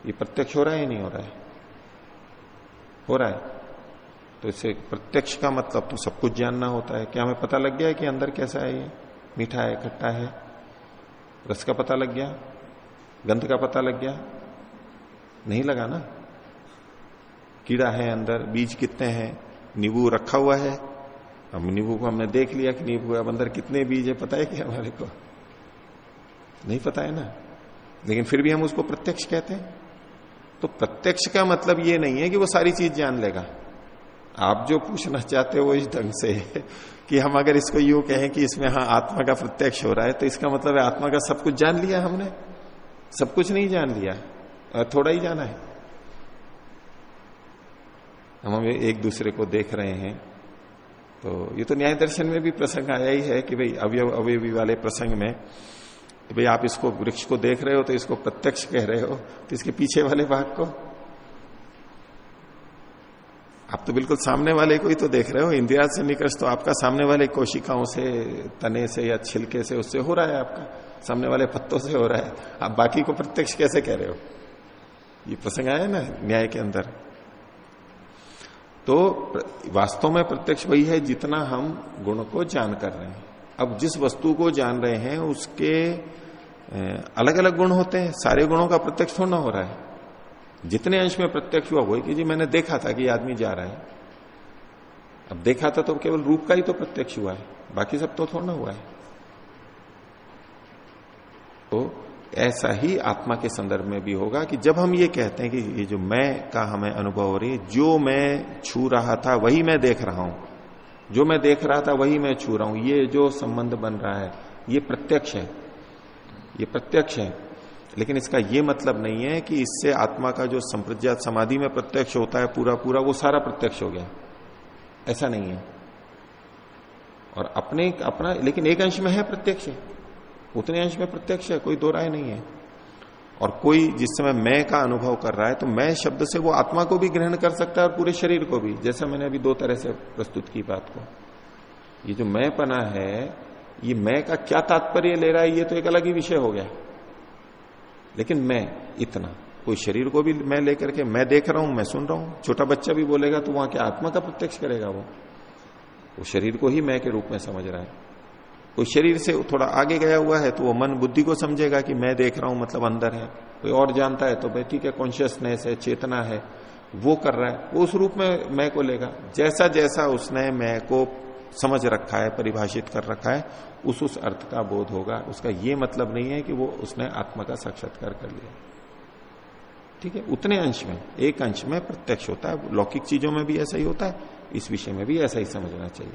ये प्रत्यक्ष हो रहा है या नहीं हो रहा है? हो रहा है। तो इससे प्रत्यक्ष का मतलब तो सब कुछ जानना होता है। क्या हमें पता लग गया है कि अंदर कैसा है, ये मीठा है, खट्टा है, रस का पता लग गया, गंध का पता लग गया? नहीं लगा ना। कीड़ा है अंदर, बीज कितने हैं, नींबू रखा हुआ है, हम नींबू को हमने देख लिया कि नींबू है, अब अंदर कितने बीज है पता है कि हमारे को नहीं पता है ना, लेकिन फिर भी हम उसको प्रत्यक्ष कहते हैं। तो प्रत्यक्ष का मतलब ये नहीं है कि वो सारी चीज जान लेगा। आप जो पूछना चाहते हो वो इस ढंग से है कि हम अगर इसको यूं कहें कि इसमें हाँ आत्मा का प्रत्यक्ष हो रहा है, तो इसका मतलब है आत्मा का सब कुछ जान लिया हमने? सब कुछ नहीं जान लिया, और थोड़ा ही जाना है। हम एक दूसरे को देख रहे हैं, तो ये तो न्याय दर्शन में भी प्रसंग आया ही है कि भाई अवयव अवयवी वाले प्रसंग में, भाई आप इसको वृक्ष को देख रहे हो तो इसको प्रत्यक्ष कह रहे हो, तो इसके पीछे वाले भाग को आप तो बिल्कुल सामने वाले को ही तो देख रहे हो। इंद्रिया से निकर्ष तो आपका सामने वाले कोशिकाओं से, तने से या छिलके से, उससे हो रहा है, आपका सामने वाले पत्तों से हो रहा है। आप बाकी को प्रत्यक्ष कैसे कह रहे हो? ये प्रसंग आया ना न्याय के अंदर। तो वास्तव में प्रत्यक्ष वही है जितना हम गुण को जान कर रहे हैं। अब जिस वस्तु को जान रहे हैं उसके अलग अलग गुण होते हैं, सारे गुणों का प्रत्यक्ष थोड़ा हो रहा है। जितने अंश में प्रत्यक्ष हुआ वही कि जी मैंने देखा था कि आदमी जा रहा है। अब देखा था तो केवल रूप का ही तो प्रत्यक्ष हुआ है, बाकी सब तो थोड़ा हुआ है। तो ऐसा ही आत्मा के संदर्भ में भी होगा कि जब हम ये कहते हैं कि ये जो मैं का हमें अनुभव हो रही है, जो मैं छू रहा था वही मैं देख रहा हूं, जो मैं देख रहा था वही मैं छू रहा हूं, ये जो संबंध बन रहा है ये प्रत्यक्ष है, ये प्रत्यक्ष है। लेकिन इसका ये मतलब नहीं है कि इससे आत्मा का जो संप्रज्ञात समाधि में प्रत्यक्ष होता है पूरा पूरा वो सारा प्रत्यक्ष हो गया, ऐसा नहीं है। और अपना लेकिन एक अंश में है प्रत्यक्ष, उतने अंश में प्रत्यक्ष है, कोई दो राय नहीं है। और कोई जिस समय मैं का अनुभव कर रहा है तो मैं शब्द से वो आत्मा को भी ग्रहण कर सकता है और पूरे शरीर को भी, जैसा मैंने अभी दो तरह से प्रस्तुत की बात को। ये जो मैं पना है, ये मैं का क्या तात्पर्य ले रहा है ये तो एक अलग ही विषय हो गया। लेकिन मैं इतना, कोई शरीर को भी मैं लेकर के मैं देख रहा हूं, मैं सुन रहा हूं। छोटा बच्चा भी बोलेगा तो वहां क्या आत्मा का प्रत्यक्ष करेगा? वो शरीर को ही मैं के रूप में समझ रहा है। कोई शरीर से थोड़ा आगे गया हुआ है तो वो मन बुद्धि को समझेगा कि मैं देख रहा हूं मतलब अंदर है। कोई और जानता है तो भाई ठीक है, कॉन्शियसनेस है, चेतना है, वो कर रहा है, वो उस रूप में मैं को लेगा। जैसा जैसा उसने मैं को समझ रखा है, परिभाषित कर रखा है, उस अर्थ का बोध होगा। उसका ये मतलब नहीं है कि वो उसने आत्मा का साक्षात्कार कर लिया। ठीक है, उतने अंश में, एक अंश में प्रत्यक्ष होता है। लौकिक चीजों में भी ऐसा ही होता है, इस विषय में भी ऐसा ही समझना चाहिए।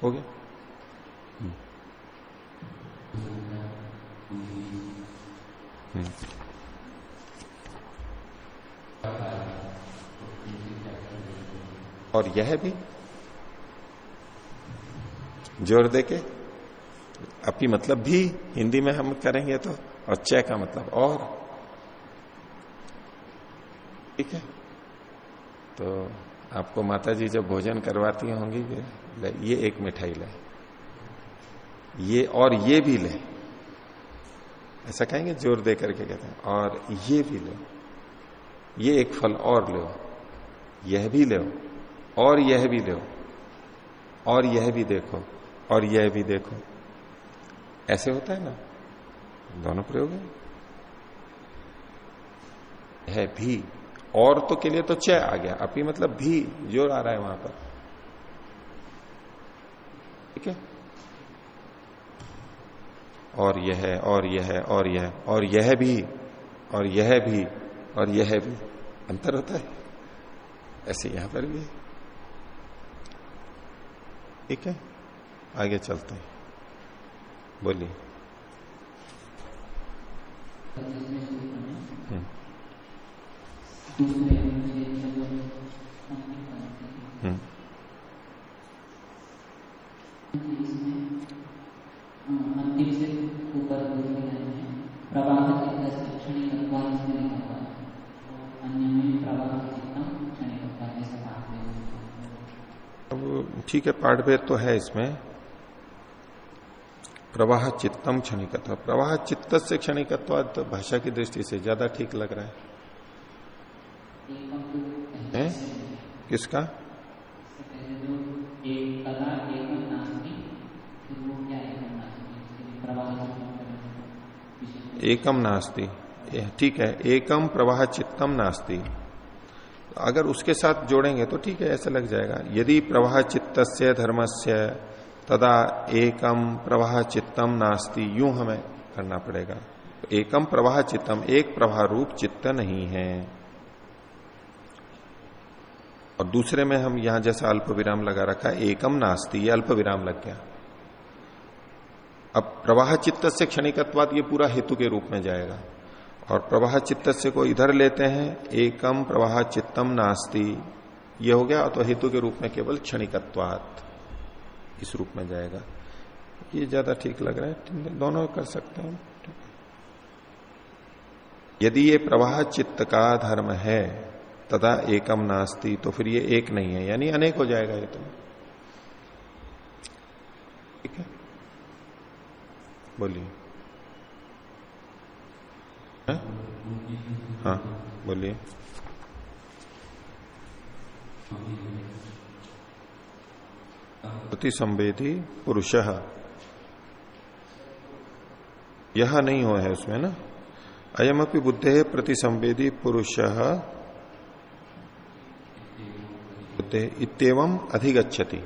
हो गया? और यह भी जोर दे के, अपी मतलब भी हिंदी में हम करेंगे तो, और च का मतलब और। ठीक है, तो आपको माता जी जब भोजन करवाती होंगी, ये एक मिठाई ले, ये और ये भी ले, ऐसा कहेंगे जोर दे करके कहते हैं, और ये भी लो, ये एक फल और लो, यह भी लो, और यह भी लो, और यह भी देखो, और यह भी देखो। ऐसे होता है ना, दोनों प्रयोग है भी, और तो के लिए तो च आ गया, अपी मतलब भी, जोर आ रहा है वहां पर। ठीक है, और यह है, और यह है, और यह, और यह भी, और यह भी, और यह भी, अंतर होता है। ऐसे यहां पर भी है। ठीक है, आगे चलते हैं, बोलिए। अंतिम से ऊपर प्रवाह अन्य में प्रवाह अब ठीक है, पाठभेद तो है इसमें। प्रवाह चित्तम क्षणिकत्व, प्रवाह चित्त से क्षणिकत्व तो भाषा की दृष्टि से ज्यादा ठीक लग रहा है। किसका? एकम नास्ति, ठीक है, एकम प्रवाह चित्तम नास्ति, अगर उसके साथ जोड़ेंगे तो ठीक है, ऐसा लग जाएगा। यदि प्रवाह चित्तस्य धर्मस्य तदा एकम प्रवाह चित्तम नास्ति, यूं हमें करना पड़ेगा। एकम प्रवाह चित्तम, एक प्रवाह रूप चित्त नहीं है। और दूसरे में हम यहां जैसा अल्प विराम लगा रखा है, एकम नास्ति, ये अल्प विराम लग गया। अब प्रवाह चित्त से क्षणिकत्वाद, ये पूरा हेतु के रूप में जाएगा। और प्रवाह चित्त से को इधर लेते हैं, एकम प्रवाह चित्तम नास्ति, ये हो गया, तो हेतु के रूप में केवल क्षणिकत्वात् इस रूप में जाएगा। ये ज्यादा ठीक लग रहा है, दोनों कर सकते हैं। यदि ये प्रवाह चित्त का धर्म है तथा एकम नास्ति, तो फिर ये एक नहीं है, यानी अनेक हो जाएगा ये तो। ठीक है, बोलिए। हाँ बोलिए। प्रतिसंवेदी पुरुषः, यह नहीं हुआ है उसमें ना, अयमपि बुद्धे प्रतिसंवेदी पुरुषः इत्येवं अधिगच्छति।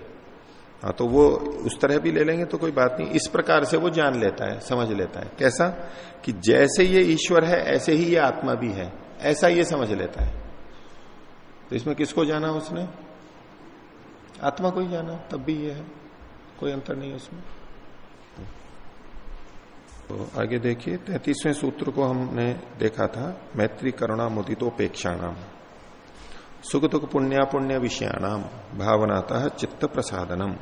हाँ, तो वो उस तरह भी ले लेंगे तो कोई बात नहीं, इस प्रकार से वो जान लेता है, समझ लेता है। कैसा कि जैसे ये ईश्वर है ऐसे ही ये आत्मा भी है, ऐसा ये समझ लेता है। तो इसमें किसको जाना उसने? आत्मा को ही जाना, तब भी ये है, कोई अंतर नहीं है उसमें। तो आगे देखिए, 33वें सूत्र को हमने देखा था, मैत्री करुणा मुदितोपेक्षाणाम सुख दुख पुण्यापुण्य विषयाणाम भावनातः चित्त प्रसादनम।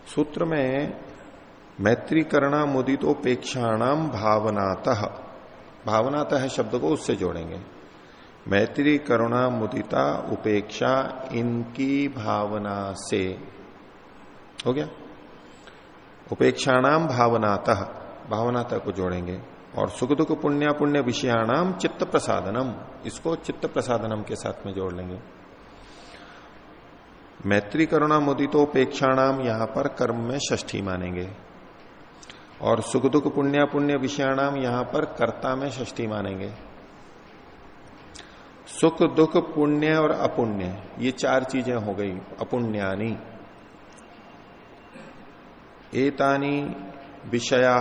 सूत्र में मैत्री करुणा मुदितोपेक्षाणाम भावनातः, भावनातः शब्द को उससे जोड़ेंगे। मैत्री करुणा मुदिता उपेक्षा, इनकी भावना से हो गया। उपेक्षाणाम भावनातः, भावनातः को जोड़ेंगे। और सुख दुख पुण्यापुण्य विषयाणाम चित्त प्रसादनम, इसको चित्त प्रसादनम के साथ में जोड़ लेंगे। मैत्री करुणा मुदितोपेक्षाणाम यहां पर कर्म में षष्ठी मानेंगे, और सुख दुख पुण्यापुण्य विषयाणाम यहां पर कर्ता में षष्ठी मानेंगे। सुख दुख पुण्य और अपुण्य, ये चार चीजें हो गई। अपुण्यानी एतानी विषया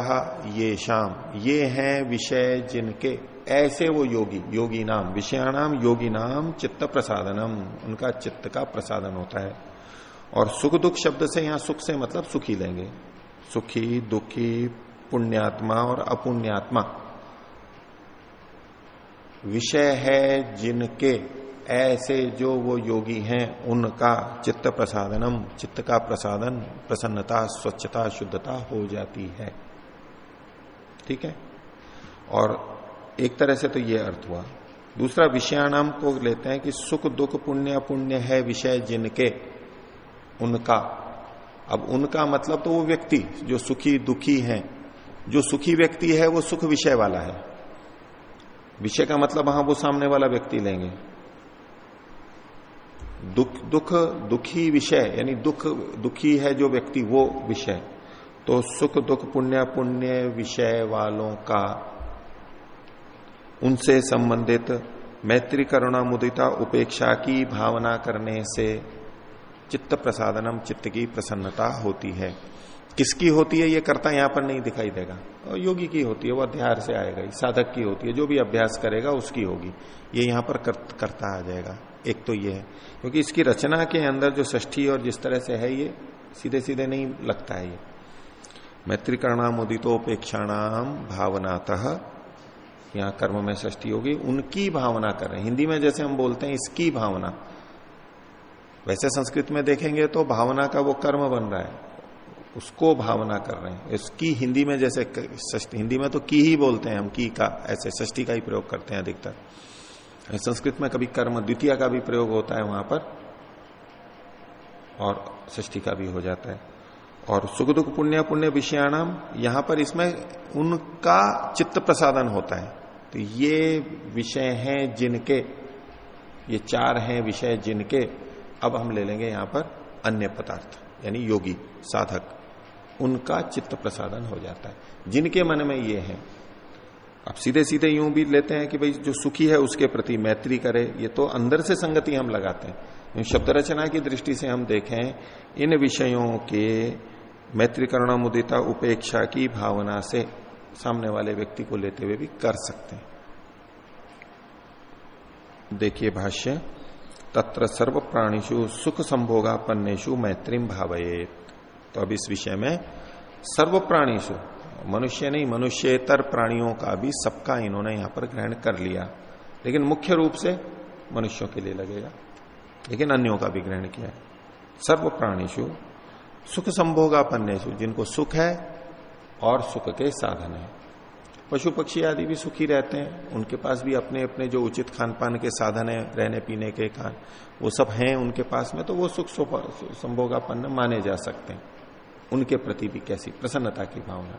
ये शाम, ये हैं विषय जिनके, ऐसे वो योगी, योगी नाम, विषयाणाम योगी नाम चित्त प्रसादनम, उनका चित्त का प्रसादन होता है। और सुख दुख शब्द से यहां सुख से मतलब सुखी लेंगे, सुखी दुखी पुण्यात्मा और अपुण्यात्मा। विषय है जिनके, ऐसे जो वो योगी हैं उनका चित्त प्रसादनम, चित्त का प्रसादन, प्रसन्नता, स्वच्छता, शुद्धता हो जाती है। ठीक है। और एक तरह से तो ये अर्थ हुआ। दूसरा विषयाणाम को लेते हैं कि सुख दुख पुण्य अपुण्य है विषय जिनके, उनका। अब उनका मतलब तो वो व्यक्ति जो सुखी दुखी है, जो सुखी व्यक्ति है वो सुख विषय वाला है। विषय का मतलब वहां वो सामने वाला व्यक्ति लेंगे। दुखी विषय यानी दुखी है जो व्यक्ति वो विषय। तो सुख दुख पुण्य पुण्य विषय वालों का, उनसे संबंधित मैत्री करुणा मुदिता उपेक्षा की भावना करने से चित्त प्रसादनम, चित्त की प्रसन्नता होती है। किसकी होती है ये कर्ता यहां पर नहीं दिखाई देगा, और योगी की होती है, वो अध्यार से आएगा, साधक की होती है, जो भी अभ्यास करेगा उसकी होगी। ये यहां पर करता आ जाएगा। एक तो ये है, क्योंकि इसकी रचना के अंदर जो षष्ठी और जिस तरह से है ये सीधे सीधे नहीं लगता है। ये मैत्री करणाम उदितोपेक्षाणाम भावनातः, यहां कर्म में षष्ठी होगी, उनकी भावना कर रहे हैं। हिंदी में जैसे हम बोलते हैं इसकी भावना, वैसे संस्कृत में देखेंगे तो भावना का वो कर्म बन रहा है, उसको भावना कर रहे हैं। इसकी हिंदी में जैसे हिंदी में तो की ही बोलते हैं हम, की का, ऐसे षष्ठी का ही प्रयोग करते हैं अधिकतर। संस्कृत में कभी कर्म द्वितीय का भी प्रयोग होता है वहां पर, और षष्ठी का भी हो जाता है। और सुख दुख पुण्य पुण्य विषयाणाम, यहां पर इसमें उनका चित्त प्रसादन होता है। तो ये विषय हैं जिनके, ये चार हैं विषय जिनके। अब हम ले लेंगे यहां पर अन्य पदार्थ यानी योगी साधक, उनका चित्त प्रसादन हो जाता है जिनके मन में ये है। अब सीधे सीधे यूं भी लेते हैं कि भाई जो सुखी है उसके प्रति मैत्री करे, ये तो अंदर से संगति हम लगाते हैं। शब्द रचना की दृष्टि से हम देखें, इन विषयों के मैत्री करुणा मुदिता उपेक्षा की भावना से सामने वाले व्यक्ति को लेते हुए भी कर सकते हैं। देखिए भाष्य, तत्र सर्व प्राणिषु सुख संभोगापन्नेषु मैत्रीम भावयेत। तो अब इस विषय में सर्व प्राणिषु, मनुष्य नहीं मनुष्येतर प्राणियों का भी सबका इन्होंने यहां पर ग्रहण कर लिया, लेकिन मुख्य रूप से मनुष्यों के लिए लगेगा, लेकिन अन्यों का भी ग्रहण किया। सर्व प्राणिषु सुख संभोगापन्नेषु, जिनको सुख है और सुख के साधन है। पशु पक्षी आदि भी सुखी रहते हैं, उनके पास भी अपने अपने जो उचित खान पान के साधन है, रहने पीने के खान, वो सब हैं उनके पास में, तो वो सुख संभोगापन्न माने जा सकते हैं। उनके प्रति भी कैसी प्रसन्नता की भावना,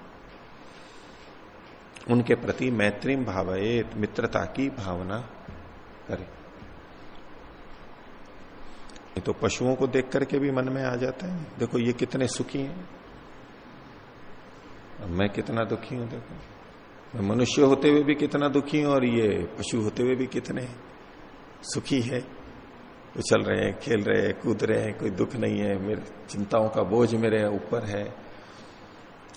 उनके प्रति मैत्रीम भावयेत, मित्रता की भावना करे। ये तो पशुओं को देख करके भी मन में आ जाता है, देखो ये कितने सुखी हैं, मैं कितना दुखी हूं, देखो मैं मनुष्य होते हुए भी कितना दुखी हूं और ये पशु होते हुए भी कितने सुखी है। उछल रहे हैं, खेल रहे हैं, कूद रहे हैं, कोई दुख नहीं है, मेरे चिंताओं का बोझ मेरे ऊपर है,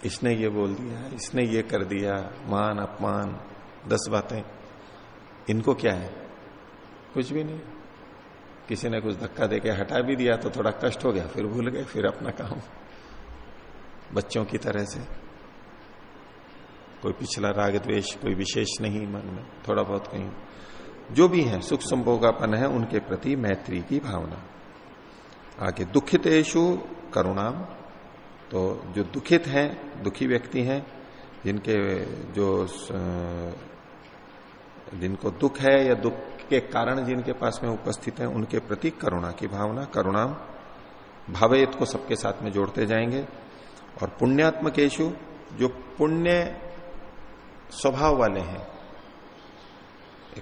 इसने ये बोल दिया, इसने ये कर दिया, मान अपमान 10 बातें, इनको क्या है, कुछ भी नहीं। किसी ने कुछ धक्का देके हटा भी दिया तो थोड़ा कष्ट हो गया, फिर भूल गए, फिर अपना काम, बच्चों की तरह से। कोई पिछला राग द्वेष कोई विशेष नहीं मन में, थोड़ा बहुत कहीं जो भी है सुख संभोगापन है, उनके प्रति मैत्री की भावना। आगे दुखितेषु करुणाम, तो जो दुखित हैं, दुखी व्यक्ति हैं, जिनको दुख है या दुख के कारण जिनके पास में उपस्थित है, उनके प्रति करुणा की भावना। करुणाम भावयेत को सबके साथ में जोड़ते जाएंगे। और पुण्यात्मकेषु, जो पुण्य स्वभाव वाले हैं,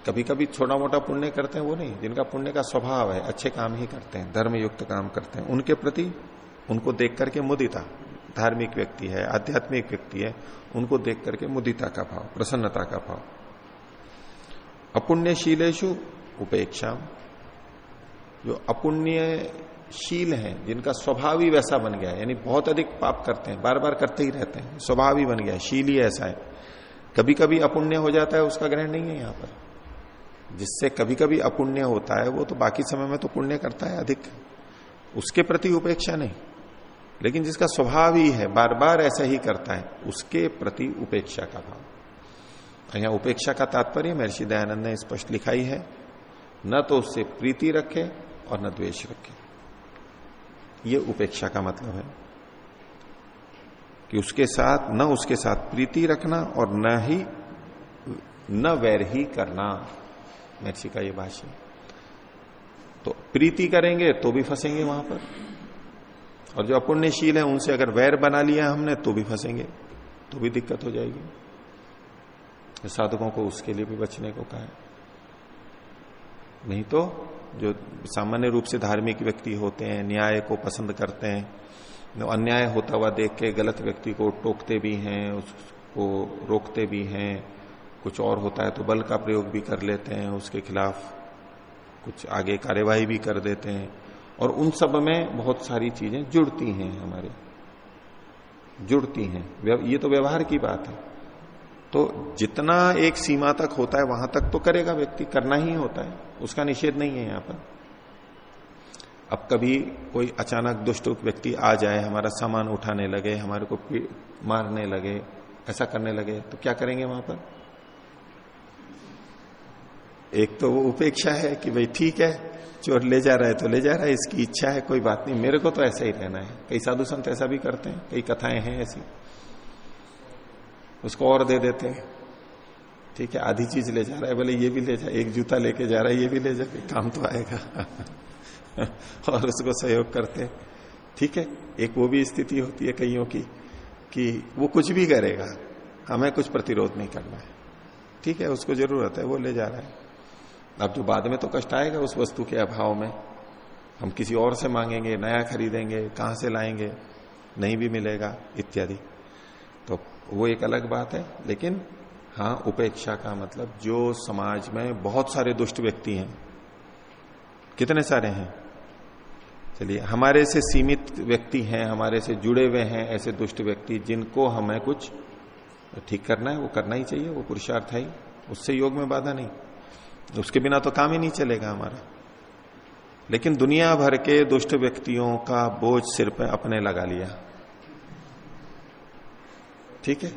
कभी कभी छोटा मोटा पुण्य करते हैं वो नहीं, जिनका पुण्य का स्वभाव है, अच्छे काम ही करते हैं, धर्म युक्त काम करते हैं, उनके प्रति, उनको देख करके मुदिता, धार्मिक व्यक्ति है, आध्यात्मिक व्यक्ति है, उनको देख करके मुदिता का भाव, प्रसन्नता का भाव। अपुण्यशीलेषु उपेक्षा, जो अपुण्यशील हैं, जिनका स्वभाव ही वैसा बन गया है, यानी बहुत अधिक पाप करते हैं, बार बार करते ही रहते हैं, स्वभाव ही बन गया है, शील ही ऐसा है। कभी कभी अपुण्य हो जाता है, उसका ग्रहण नहीं है यहां पर। जिससे कभी कभी अपुण्य होता है वो तो बाकी समय में तो पुण्य करता है अधिक, उसके प्रति उपेक्षा नहीं, लेकिन जिसका स्वभाव ही है बार बार ऐसा ही करता है, उसके प्रति उपेक्षा का भाव। यहां उपेक्षा का तात्पर्य महर्षि दयानंद ने स्पष्ट लिखाई है न तो उससे प्रीति रखे और न द्वेष रखे। ये उपेक्षा का मतलब है कि उसके साथ प्रीति रखना और न वैर ही करना। महर्षि का ये भाष्य। तो प्रीति करेंगे तो भी फंसेंगे वहां पर, और जो अपुण्यशील है उनसे अगर वैर बना लिया हमने तो भी फंसेंगे, तो भी दिक्कत हो जाएगी। साधकों को उसके लिए भी बचने को कहा है। नहीं तो जो सामान्य रूप से धार्मिक व्यक्ति होते हैं, न्याय को पसंद करते हैं, जो अन्याय होता हुआ देख के गलत व्यक्ति को टोकते भी हैं, उसको रोकते भी हैं, कुछ और होता है तो बल का प्रयोग भी कर लेते हैं, उसके खिलाफ कुछ आगे कार्यवाही भी कर देते हैं, और उन सब में बहुत सारी चीजें जुड़ती हैं, हमारे जुड़ती हैं। ये तो व्यवहार की बात है। तो जितना एक सीमा तक होता है वहां तक तो करेगा व्यक्ति, करना ही होता है, उसका निषेध नहीं है यहां पर। अब कभी कोई अचानक दुष्ट व्यक्ति आ जाए, हमारा सामान उठाने लगे, हमारे को मारने लगे, ऐसा करने लगे, तो क्या करेंगे वहां पर? एक तो वो उपेक्षा है कि भाई ठीक है, चोर ले जा रहा है तो ले जा रहा है, इसकी इच्छा है, कोई बात नहीं, मेरे को तो ऐसा ही रहना है। कई साधु संत ऐसा भी करते हैं, कई कथाएं हैं ऐसी, उसको और दे देते हैं। ठीक है, आधी चीज ले जा रहा है, बोले ये भी ले जा, एक जूता लेके जा रहा है, ये भी ले जा, काम तो आएगा और उसको सहयोग करते हैं। ठीक है, एक वो भी स्थिति होती है कईयों की कि वो कुछ भी करेगा, हमें कुछ प्रतिरोध नहीं करना है। ठीक है, उसको जरूरत है, वो ले जा रहा है। अब जो बाद में तो कष्ट आएगा उस वस्तु के अभाव में, हम किसी और से मांगेंगे, नया खरीदेंगे, कहां से लाएंगे, नहीं भी मिलेगा इत्यादि, तो वो एक अलग बात है। लेकिन हाँ, उपेक्षा का मतलब जो समाज में बहुत सारे दुष्ट व्यक्ति हैं, कितने सारे हैं, चलिए हमारे से सीमित व्यक्ति हैं, हमारे से जुड़े हुए हैं ऐसे दुष्ट व्यक्ति, जिनको हमें कुछ ठीक करना है, वो करना ही चाहिए, वो पुरुषार्थ है ही, उससे योग में बाधा नहीं, उसके बिना तो काम ही नहीं चलेगा हमारा। लेकिन दुनिया भर के दुष्ट व्यक्तियों का बोझ सिर पे अपने लगा लिया। ठीक है,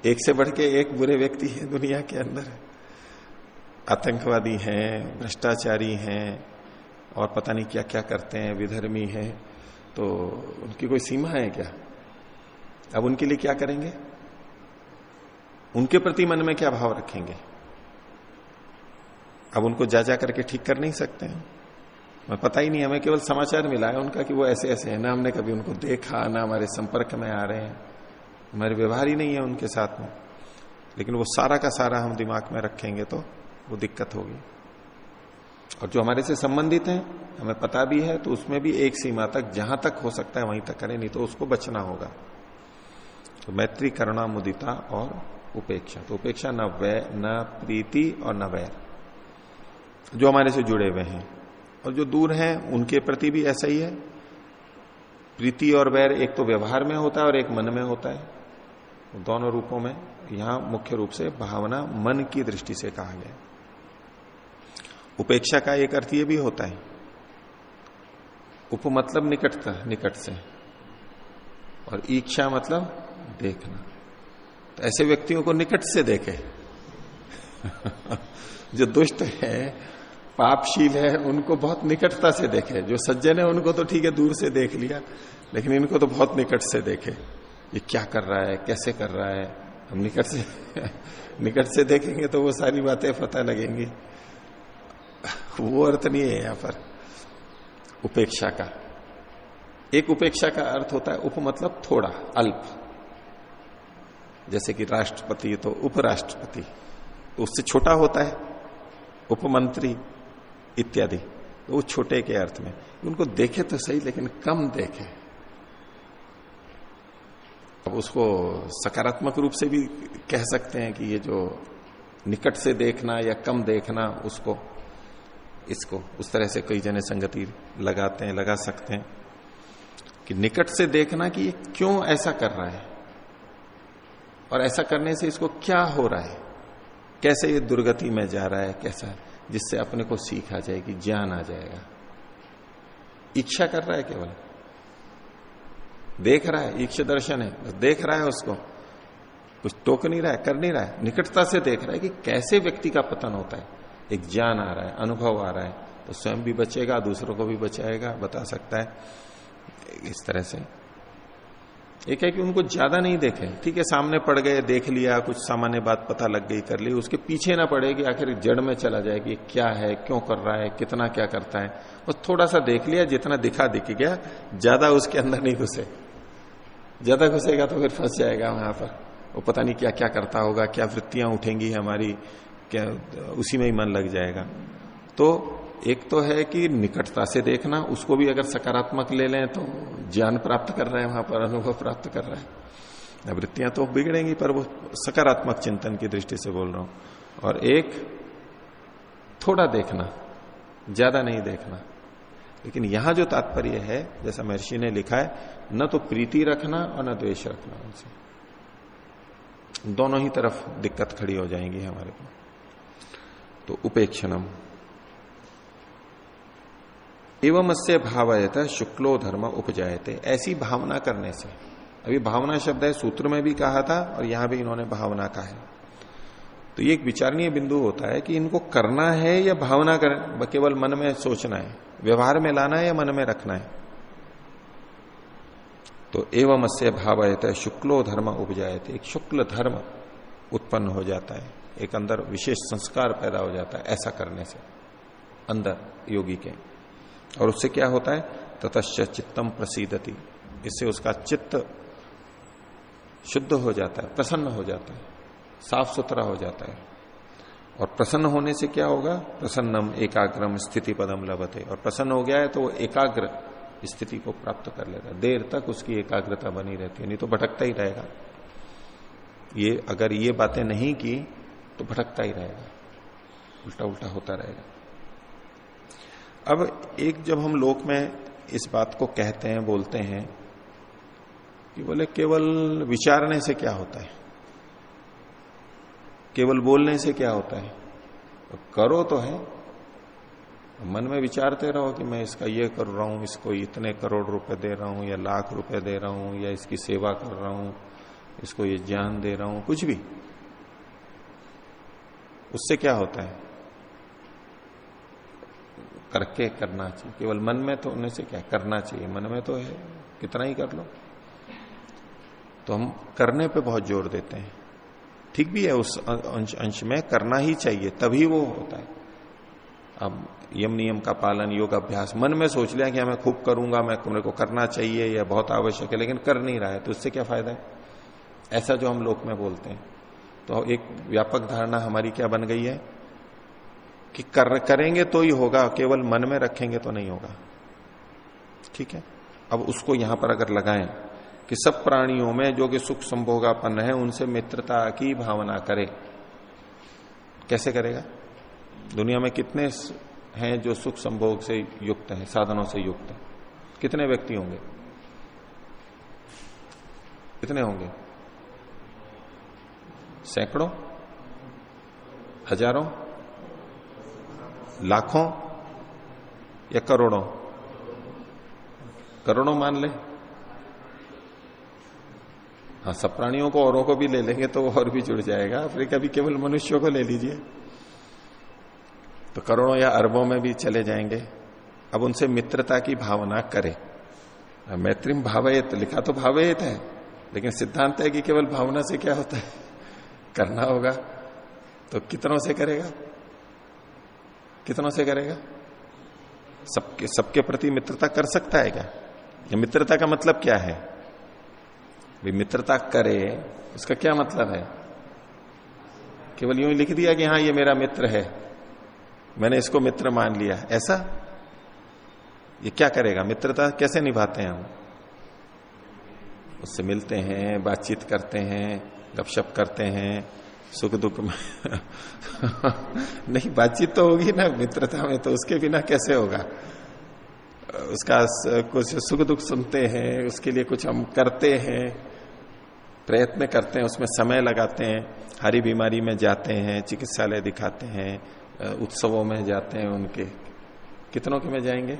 एक से बढ़ के एक बुरे व्यक्ति है दुनिया के अंदर, आतंकवादी हैं, भ्रष्टाचारी हैं, और पता नहीं क्या क्या करते हैं, विधर्मी हैं, तो उनकी कोई सीमा है क्या? अब उनके लिए क्या करेंगे? उनके प्रति मन में क्या भाव रखेंगे? अब उनको जा करके ठीक कर नहीं सकते हैं, पता ही नहीं, हमें केवल समाचार मिला है उनका कि वो ऐसे ऐसे है, ना हमने कभी उनको देखा, ना हमारे संपर्क में आ रहे हैं, हमारे व्यवहार ही नहीं है उनके साथ में। लेकिन वो सारा का सारा हम दिमाग में रखेंगे तो वो दिक्कत होगी। और जो हमारे से संबंधित हैं, हमें पता भी है, तो उसमें भी एक सीमा तक, जहां तक हो सकता है वहीं तक करें, नहीं तो उसको बचना होगा। तो मैत्री, करुणा, मुदिता और उपेक्षा। तो उपेक्षा न प्रीति और न वैर, जो हमारे से जुड़े हुए हैं, और जो दूर हैं उनके प्रति भी ऐसा ही है। प्रीति और वैर एक तो व्यवहार में होता है और एक मन में होता है, दोनों रूपों में। यहां मुख्य रूप से भावना मन की दृष्टि से कहा गया। उपेक्षा का एक अर्थ ये भी होता है, उप मतलब निकटता, निकट से, और ईक्षा मतलब देखना। तो ऐसे व्यक्तियों को निकट से देखे जो दुष्ट है, पापशील है, उनको बहुत निकटता से देखे। जो सज्जन है उनको तो ठीक है, दूर से देख लिया, लेकिन इनको तो बहुत निकट से देखे, ये क्या कर रहा है, कैसे कर रहा है। हम निकट से देखेंगे तो वो सारी बातें पता लगेंगी। वो अर्थ नहीं है यहां पर उपेक्षा का। एक उपेक्षा का अर्थ होता है उप मतलब थोड़ा, अल्प, जैसे कि राष्ट्रपति तो उपराष्ट्रपति, तो उससे छोटा होता है, उपमंत्री इत्यादि, तो वो छोटे के अर्थ में। उनको देखे तो सही, लेकिन कम देखे। अब उसको सकारात्मक रूप से भी कह सकते हैं कि ये जो निकट से देखना या कम देखना, उसको इसको उस तरह से कई जने संगति लगाते हैं, लगा सकते हैं कि निकट से देखना कि ये क्यों ऐसा कर रहा है, और ऐसा करने से इसको क्या हो रहा है, कैसे ये दुर्गति में जा रहा है, कैसा, जिससे अपने को सीख आ जाएगी, ज्ञान आ जाएगा। इच्छा कर रहा है, केवल देख रहा है, इच्छा दर्शन है, बस देख रहा है उसको, कुछ टोक नहीं रहा है, कर नहीं रहा है, निकटता से देख रहा है कि कैसे व्यक्ति का पतन होता है, एक ज्ञान आ रहा है, अनुभव आ रहा है, तो स्वयं भी बचेगा, दूसरों को भी बचाएगा, बता सकता है। इस तरह से एक है कि उनको ज्यादा नहीं देखें, ठीक है सामने पड़ गए, देख लिया, कुछ सामान्य बात पता लग गई, कर ली, उसके पीछे ना पड़े कि आखिर जड़ में चला जाए कि क्या है, क्यों कर रहा है, कितना क्या करता है। बस थोड़ा सा देख लिया, जितना दिखा दिख गया, ज्यादा उसके अंदर नहीं घुसे। ज्यादा घुसेगा तो फिर फंस जाएगा वहां पर, वो पता नहीं क्या क्या करता होगा, क्या वृत्तियां उठेंगी हमारी, क्या उसी में ही मन लग जाएगा। तो एक तो है कि निकटता से देखना, उसको भी अगर सकारात्मक ले लें तो ज्ञान प्राप्त कर रहे हैं, वहां पर अनुभव प्राप्त कर रहे हैं। वृत्तियां तो बिगड़ेंगी, पर वो सकारात्मक चिंतन की दृष्टि से बोल रहा हूं। और एक थोड़ा देखना, ज्यादा नहीं देखना। लेकिन यहां जो तात्पर्य है, जैसा महर्षि ने लिखा है, न तो प्रीति रखना और न द्वेष रखना उनसे, दोनों ही तरफ दिक्कत खड़ी हो जाएंगी हमारे को। तो उपेक्षणम एवं अस्य भावयत शुक्लो धर्म उपजायते, ऐसी भावना करने से। अभी भावना शब्द है, सूत्र में भी कहा था और यहां भी इन्होंने भावना कहा है। तो ये एक विचारणीय बिंदु होता है कि इनको करना है या भावना कर, केवल मन में सोचना है, व्यवहार में लाना है या मन में रखना है। तो एवं अस्य भावयत शुक्लो धर्म उपजायते, एक शुक्ल धर्म उत्पन्न हो जाता है, एक अंदर विशेष संस्कार पैदा हो जाता है ऐसा करने से अंदर योगी के। और उससे क्या होता है, ततश्च चित्तम प्रसीदति, इससे उसका चित्त शुद्ध हो जाता है, प्रसन्न हो जाता है, साफ सुथरा हो जाता है। और प्रसन्न होने से क्या होगा, प्रसन्नम एकाग्रम स्थिति पदम लभते, और प्रसन्न हो गया है तो वो एकाग्र स्थिति को प्राप्त कर लेता है, देर तक उसकी एकाग्रता बनी रहती है, नहीं तो भटकता ही रहेगा। ये अगर ये बातें नहीं की तो भटकता ही रहेगा, उल्टा उल्टा होता रहेगा। अब एक जब हम लोक में इस बात को कहते हैं, बोलते हैं कि बोले केवल विचारने से क्या होता है, केवल बोलने से क्या होता है, तो करो तो है, मन में विचारते रहो कि मैं इसका ये कर रहा हूं, इसको इतने करोड़ रुपए दे रहा हूं या लाख रुपए दे रहा हूं या इसकी सेवा कर रहा हूं, इसको ये ज्ञान दे रहा हूं, कुछ भी, उससे क्या होता है, करके करना चाहिए। केवल मन में तो होने से क्या करना चाहिए, मन में तो है, कितना ही कर लो। तो हम करने पे बहुत जोर देते हैं, ठीक भी है, उस अंश में करना ही चाहिए, तभी वो होता है। अब यम नियम का पालन, योग अभ्यास, मन में सोच लिया कि मैं खूब करूंगा, मेरे को करना चाहिए या बहुत आवश्यक है, लेकिन कर नहीं रहा है, तो उससे क्या फायदा है, ऐसा जो हम लोक में बोलते हैं। तो एक व्यापक धारणा हमारी क्या बन गई है कि करेंगे तो ही होगा, केवल मन में रखेंगे तो नहीं होगा। ठीक है, अब उसको यहां पर अगर लगाएं कि सब प्राणियों में जो कि सुख संभोगापन्न है उनसे मित्रता की भावना करे, कैसे करेगा? दुनिया में कितने हैं जो सुख संभोग से युक्त हैं, साधनों से युक्त हैं? कितने व्यक्ति होंगे, कितने होंगे? सैकड़ों, हजारों, लाखों या करोड़ों? करोड़ों मान ले। हाँ, सब प्राणियों को, औरों को भी ले लेंगे तो और भी जुड़ जाएगा, फिर कभी केवल मनुष्यों को ले लीजिए तो करोड़ों या अरबों में भी चले जाएंगे। अब उनसे मित्रता की भावना करें। मैत्रीम भावयत लिखा तो भावयत है, लेकिन सिद्धांत है कि केवल भावना से क्या होता है, करना होगा। तो कितनों से करेगा, कितनों से करेगा? सबके प्रति मित्रता कर सकता है क्या? ये मित्रता का मतलब क्या है? भी मित्रता करे, उसका क्या मतलब है? केवल यूं ही लिख दिया कि हाँ ये मेरा मित्र है, मैंने इसको मित्र मान लिया, ऐसा? ये क्या करेगा? मित्रता कैसे निभाते हैं हम? उससे मिलते हैं, बातचीत करते हैं, गपशप करते हैं, सुख दुख में नहीं, बातचीत तो होगी ना मित्रता में, तो उसके बिना कैसे होगा? उसका कुछ सुख दुख सुनते हैं, उसके लिए कुछ हम करते हैं, प्रयत्न करते हैं, उसमें समय लगाते हैं, हरी बीमारी में जाते हैं, चिकित्सालय दिखाते हैं, उत्सवों में जाते हैं उनके। कितनों के में जाएंगे?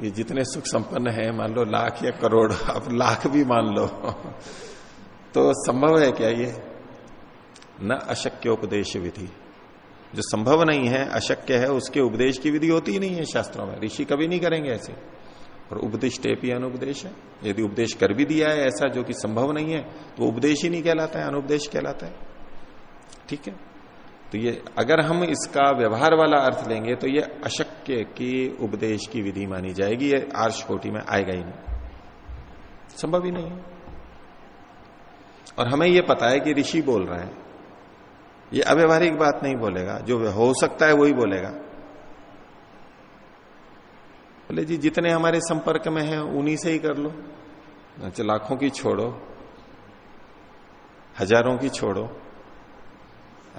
ये जितने सुख संपन्न है, मान लो लाख या करोड़, अब लाख भी मान लो तो संभव है क्या ये? न अशक्योपदेश विधि, जो संभव नहीं है, अशक्य है, उसके उपदेश की विधि होती ही नहीं है शास्त्रों में। ऋषि कभी नहीं करेंगे ऐसे। और उपदिष्टेपि अनुपदेश है, यदि उपदेश कर भी दिया है ऐसा जो कि संभव नहीं है तो उपदेश ही नहीं कहलाता है, अनुपदेश कहलाता है। ठीक है, तो ये अगर हम इसका व्यवहार वाला अर्थ लेंगे तो ये अशक्य की उपदेश की विधि मानी जाएगी, ये आर्ष कोटि में आएगा ही नहीं, संभव ही नहीं है। और हमें ये पता है कि ऋषि बोल रहा है, ये अव्यवहारिक बात नहीं बोलेगा, जो हो सकता है वही बोलेगा। बोले जी जितने हमारे संपर्क में हैं उन्हीं से ही कर लो, अच्छा लाखों की छोड़ो, हजारों की छोड़ो,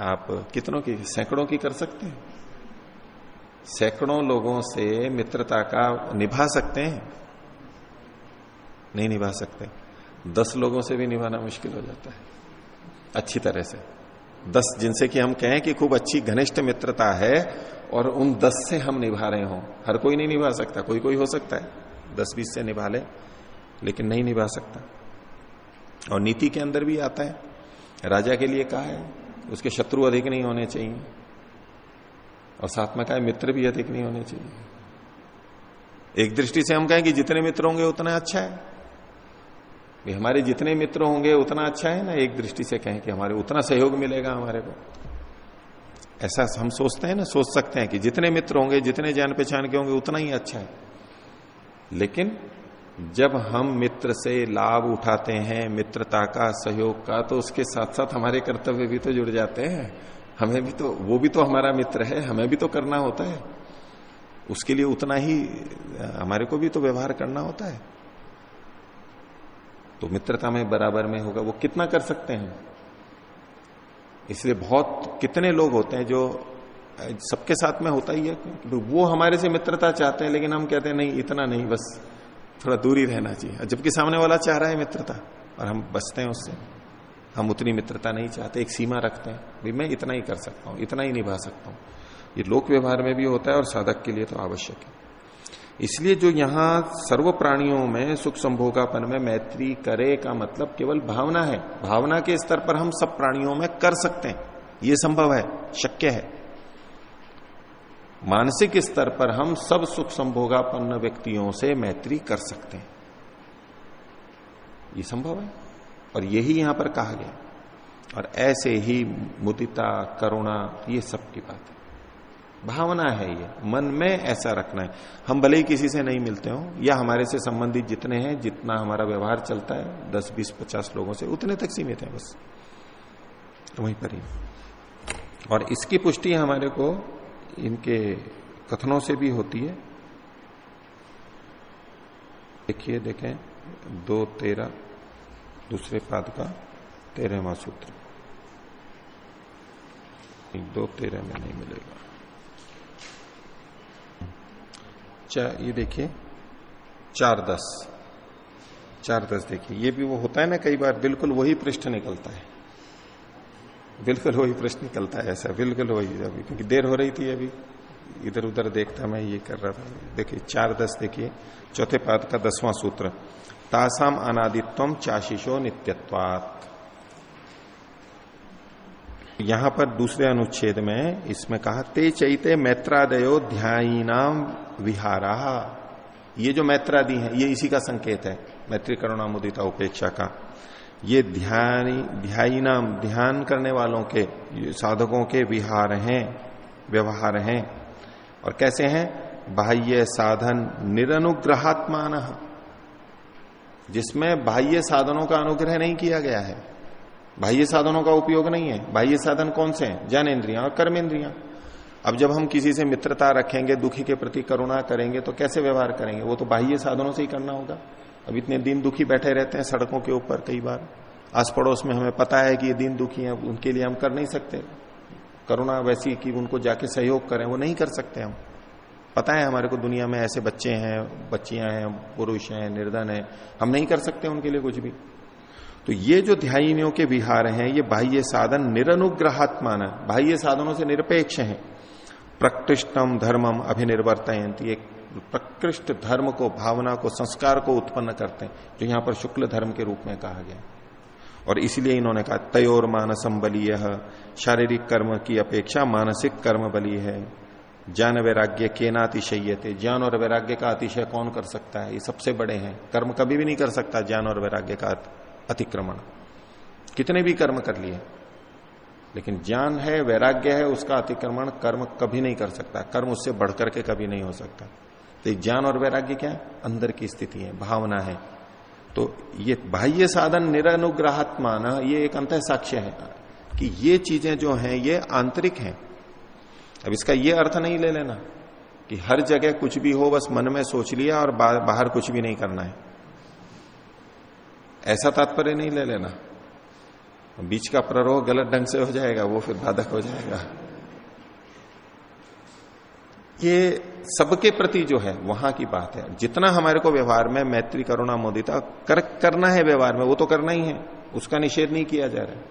आप कितनों की, सैकड़ों की कर सकते हैं। सैकड़ों लोगों से मित्रता का निभा सकते हैं? नहीं निभा सकते। 10 लोगों से भी निभाना मुश्किल हो जाता है अच्छी तरह से। 10 जिनसे कि हम कहें कि खूब अच्छी घनिष्ठ मित्रता है और उन 10 से हम निभा रहे हो, हर कोई नहीं निभा सकता। कोई कोई हो सकता है 10-20 से निभा ले, लेकिन नहीं निभा सकता। और नीति के अंदर भी आता है, राजा के लिए कहा है उसके शत्रु अधिक नहीं होने चाहिए, और साथ में कहा है मित्र भी अधिक नहीं होने चाहिए। एक दृष्टि से हम कहें कि जितने मित्र होंगे उतना अच्छा है, हमारे जितने मित्र होंगे उतना अच्छा है ना। एक दृष्टि से कहें कि हमारे उतना सहयोग मिलेगा हमारे को, ऐसा हम सोचते हैं ना, सोच सकते हैं कि जितने मित्र होंगे, जितने जान पहचान के होंगे उतना ही अच्छा है। लेकिन जब हम मित्र से लाभ उठाते हैं, मित्रता का, सहयोग का, तो उसके साथ साथ हमारे कर्तव्य भी तो जुड़ जाते हैं। हमें भी तो, वो भी तो हमारा मित्र है, हमें भी तो करना होता है, उसके लिए उतना ही हमारे को भी तो व्यवहार करना होता है। तो मित्रता में बराबर में होगा, वो कितना कर सकते हैं। इसलिए बहुत कितने लोग होते हैं जो सबके साथ में होता ही है, वो हमारे से मित्रता चाहते हैं, लेकिन हम कहते हैं नहीं इतना नहीं, बस थोड़ा दूर ही रहना चाहिए। जबकि सामने वाला चाह रहा है मित्रता और हम बचते हैं उससे, हम उतनी मित्रता नहीं चाहते, एक सीमा रखते हैं, भाई मैं इतना ही कर सकता हूं, इतना ही निभा सकता हूं। ये लोक व्यवहार में भी होता है और साधक के लिए तो आवश्यक है। इसलिए जो यहां सर्व प्राणियों में सुख संभोगापन में मैत्री करे का मतलब केवल भावना है। भावना के स्तर पर हम सब प्राणियों में कर सकते हैं, ये संभव है, शक्य है। मानसिक स्तर पर हम सब सुख संभोगापन्न व्यक्तियों से मैत्री कर सकते हैं, ये संभव है। और यही यहां पर कहा गया। और ऐसे ही मुदिता, करुणा, ये सब की बात है, भावना है, ये मन में ऐसा रखना है। हम भले ही किसी से नहीं मिलते हो, या हमारे से संबंधित जितने हैं, जितना हमारा व्यवहार चलता है 10, 20, 50 लोगों से, उतने तक सीमित है बस, तो वहीं पर ही। और इसकी पुष्टि हमारे को इनके कथनों से भी होती है। देखिए, देखें 2:13 दूसरे पाद का 13वां सूत्र, 2:13 में नहीं मिलेगा। ये देखिए 4:10 देखिए, ये भी वो होता है ना कई बार, बिल्कुल वही पृष्ठ निकलता है, बिल्कुल वही प्रश्न निकलता है ऐसा, बिल्कुल वही। अभी क्योंकि देर हो रही थी, अभी इधर उधर देखता मैं, ये कर रहा था। देखिए 4:10 देखिए, चौथे पाद का 10वां सूत्र, तासाम अनादित्वम चाशिशो नित्यत्वात्। यहां पर दूसरे अनुच्छेद में इसमें कहा ते चैते मैत्रादयो ध्यायीनाम विहारा। ये जो मैत्रादि है ये इसी का संकेत है, मैत्री करुणा मुदिता उपेक्षा का। ये ध्यायीनाम, ध्यान करने वालों के, साधकों के विहार हैं, व्यवहार हैं। और कैसे हैं? बाह्य साधन निरनुग्रहात्मान, जिसमें बाह्य साधनों का अनुग्रह नहीं किया गया है, बाह्य साधनों का उपयोग नहीं है। बाह्य साधन कौन से हैं? ज्ञानेन्द्रियां और कर्मेंद्रियां। अब जब हम किसी से मित्रता रखेंगे, दुखी के प्रति करुणा करेंगे, तो कैसे व्यवहार करेंगे? वो तो बाह्य साधनों से ही करना होगा। अब इतने दीन दुखी बैठे रहते हैं सड़कों के ऊपर, कई बार आस पड़ोस में हमें पता है कि ये दीन दुखी हैं, उनके लिए हम कर नहीं सकते करुणा वैसी कि उनको जाके सहयोग करें, वो नहीं कर सकते हम। पता है हमारे को दुनिया में ऐसे बच्चे हैं, बच्चियां हैं, पुरुष हैं, निर्धन है, हम नहीं कर सकते उनके लिए कुछ भी। तो ये जो ध्यायिनियों के विहार हैं, ये बाह्य साधन निरनुग्रहात्मान, बाह्य साधनों से निरपेक्ष हैं। प्रकृष्टम धर्मम अभिनिर्वर्तयन्ति, एक प्रकृष्ट धर्म को, भावना को, संस्कार को उत्पन्न करते हैं, जो यहां पर शुक्ल धर्म के रूप में कहा गया। और इसलिए इन्होंने कहा तयोर मानसम बलीय, शारीरिक कर्म की अपेक्षा मानसिक कर्म बली है। ज्ञान वैराग्य के ना अतिशयते, ज्ञान और वैराग्य का अतिशय कौन कर सकता है? ये सबसे बड़े हैं। कर्म कभी भी नहीं कर सकता ज्ञान और वैराग्य का अतिक्रमण, कितने भी कर्म कर लिए, लेकिन ज्ञान है वैराग्य है उसका अतिक्रमण कर्म कभी नहीं कर सकता। कर्म उससे बढ़कर के कभी नहीं हो सकता। तो ज्ञान और वैराग्य क्या है? अंदर की स्थिति है, भावना है। तो ये बाह्य साधन निरनुग्रहात्मान, ये एक अंतः साक्ष्य है कि ये चीजें जो हैं ये आंतरिक हैं। अब इसका ये अर्थ नहीं ले लेना कि हर जगह कुछ भी हो बस मन में सोच लिया और बाहर कुछ भी नहीं करना है, ऐसा तात्पर्य नहीं ले लेना। बीच का प्ररोह गलत ढंग से हो जाएगा, वो फिर बाधक हो जाएगा। ये सबके प्रति जो है वहां की बात है। जितना हमारे को व्यवहार में मैत्री करुणा मुदिता करना है व्यवहार में, वो तो करना ही है, उसका निषेध नहीं किया जा रहा है,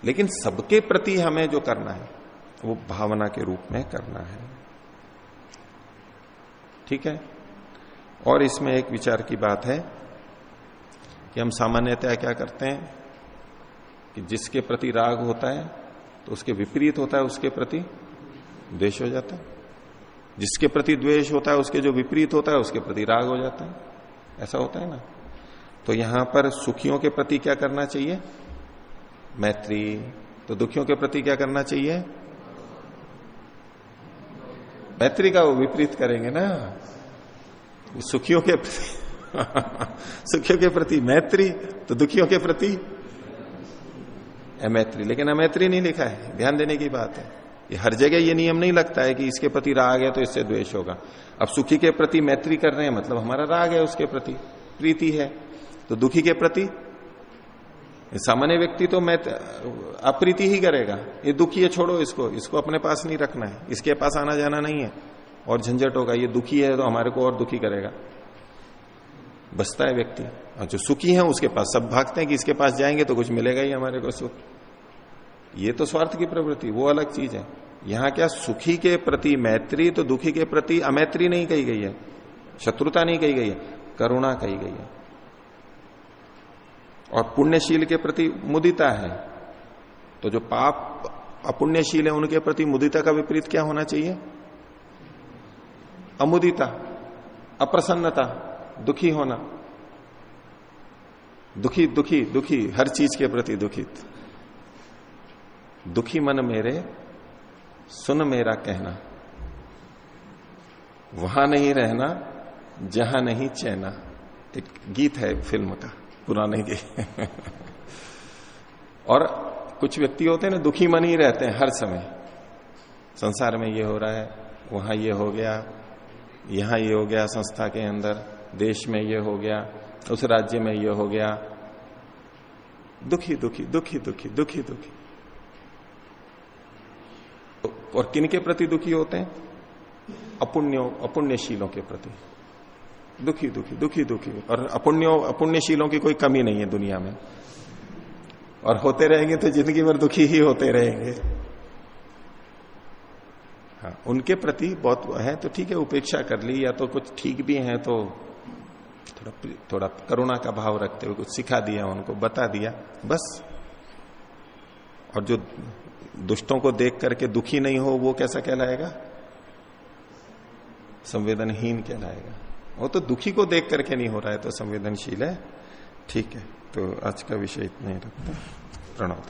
लेकिन सबके प्रति हमें जो करना है वो भावना के रूप में करना है। ठीक है। और इसमें एक विचार की बात है कि हम सामान्यतः क्या करते हैं कि जिसके प्रति राग होता है तो उसके विपरीत होता है उसके प्रति द्वेष हो जाता है, जिसके प्रति द्वेष होता है उसके जो विपरीत होता है उसके प्रति राग हो जाता है। ऐसा होता है ना। तो यहां पर सुखियों के प्रति क्या करना चाहिए? मैत्री। तो दुखियों के प्रति क्या करना चाहिए? मैत्री का वो विपरीत करेंगे ना। सुखियों के सुखियों के प्रति मैत्री, तो दुखियों के प्रति अमैत्री। लेकिन अमैत्री नहीं लिखा है, ध्यान देने की बात है। ये हर जगह ये नियम नहीं लगता है कि इसके प्रति राग है तो इससे द्वेष होगा। अब सुखी के प्रति मैत्री कर रहे हैं मतलब हमारा राग है उसके प्रति, प्रीति है। तो दुखी के प्रति सामान्य व्यक्ति तो अप्रीति ही करेगा। ये दुखी है, छोड़ो इसको, इसको अपने पास नहीं रखना है, इसके पास आना जाना नहीं है और झंझट होगा। ये दुखी है तो हमारे को और दुखी करेगा, बसता है व्यक्ति। और जो सुखी है उसके पास सब भागते हैं कि इसके पास जाएंगे तो कुछ मिलेगा ही हमारे को सुख। ये तो स्वार्थ की प्रवृत्ति, वो अलग चीज है। यहां क्या सुखी के प्रति मैत्री, तो दुखी के प्रति अमैत्री नहीं कही गई है, शत्रुता नहीं कही गई है, करुणा कही गई है। और पुण्यशील के प्रति मुदिता है। तो जो पाप अपुण्यशील है उनके प्रति मुदिता का विपरीत क्या होना चाहिए? अमुदिता, अप्रसन्नता, दुखी होना। दुखी दुखी दुखी, हर चीज के प्रति दुखित। दुखी मन मेरे सुन मेरा कहना, वहां नहीं रहना जहां नहीं चैना। एक गीत है फिल्म का, पुराने गीत। और कुछ व्यक्ति होते हैं ना दुखी मन ही रहते हैं हर समय। संसार में ये हो रहा है, वहां ये हो गया, यहां ये हो गया, संस्था के अंदर, देश में ये हो गया, उस राज्य में ये हो गया। दुखी दुखी दुखी दुखी दुखी दुखी। और किन के प्रति दुखी होते हैं? अपुण्यशीलों के प्रति दुखी दुखी दुखी दुखी। और अपुण्यशीलों की कोई कमी नहीं है दुनिया में, और होते रहेंगे तो जिंदगी भर दुखी ही होते रहेंगे। हाँ, उनके प्रति बहुत है तो ठीक है, उपेक्षा कर ली, या तो कुछ ठीक भी है तो थोड़ा करुणा का भाव रखते हुए कुछ सिखा दिया, उनको बता दिया, बस। और जो दुष्टों को देख करके दुखी नहीं हो वो कैसा कहलाएगा? संवेदनहीन कहलाएगा। वो तो दुखी को देख करके नहीं हो रहा है तो संवेदनशील है। ठीक है, तो आज का विषय इतना ही रखता है। प्रणव।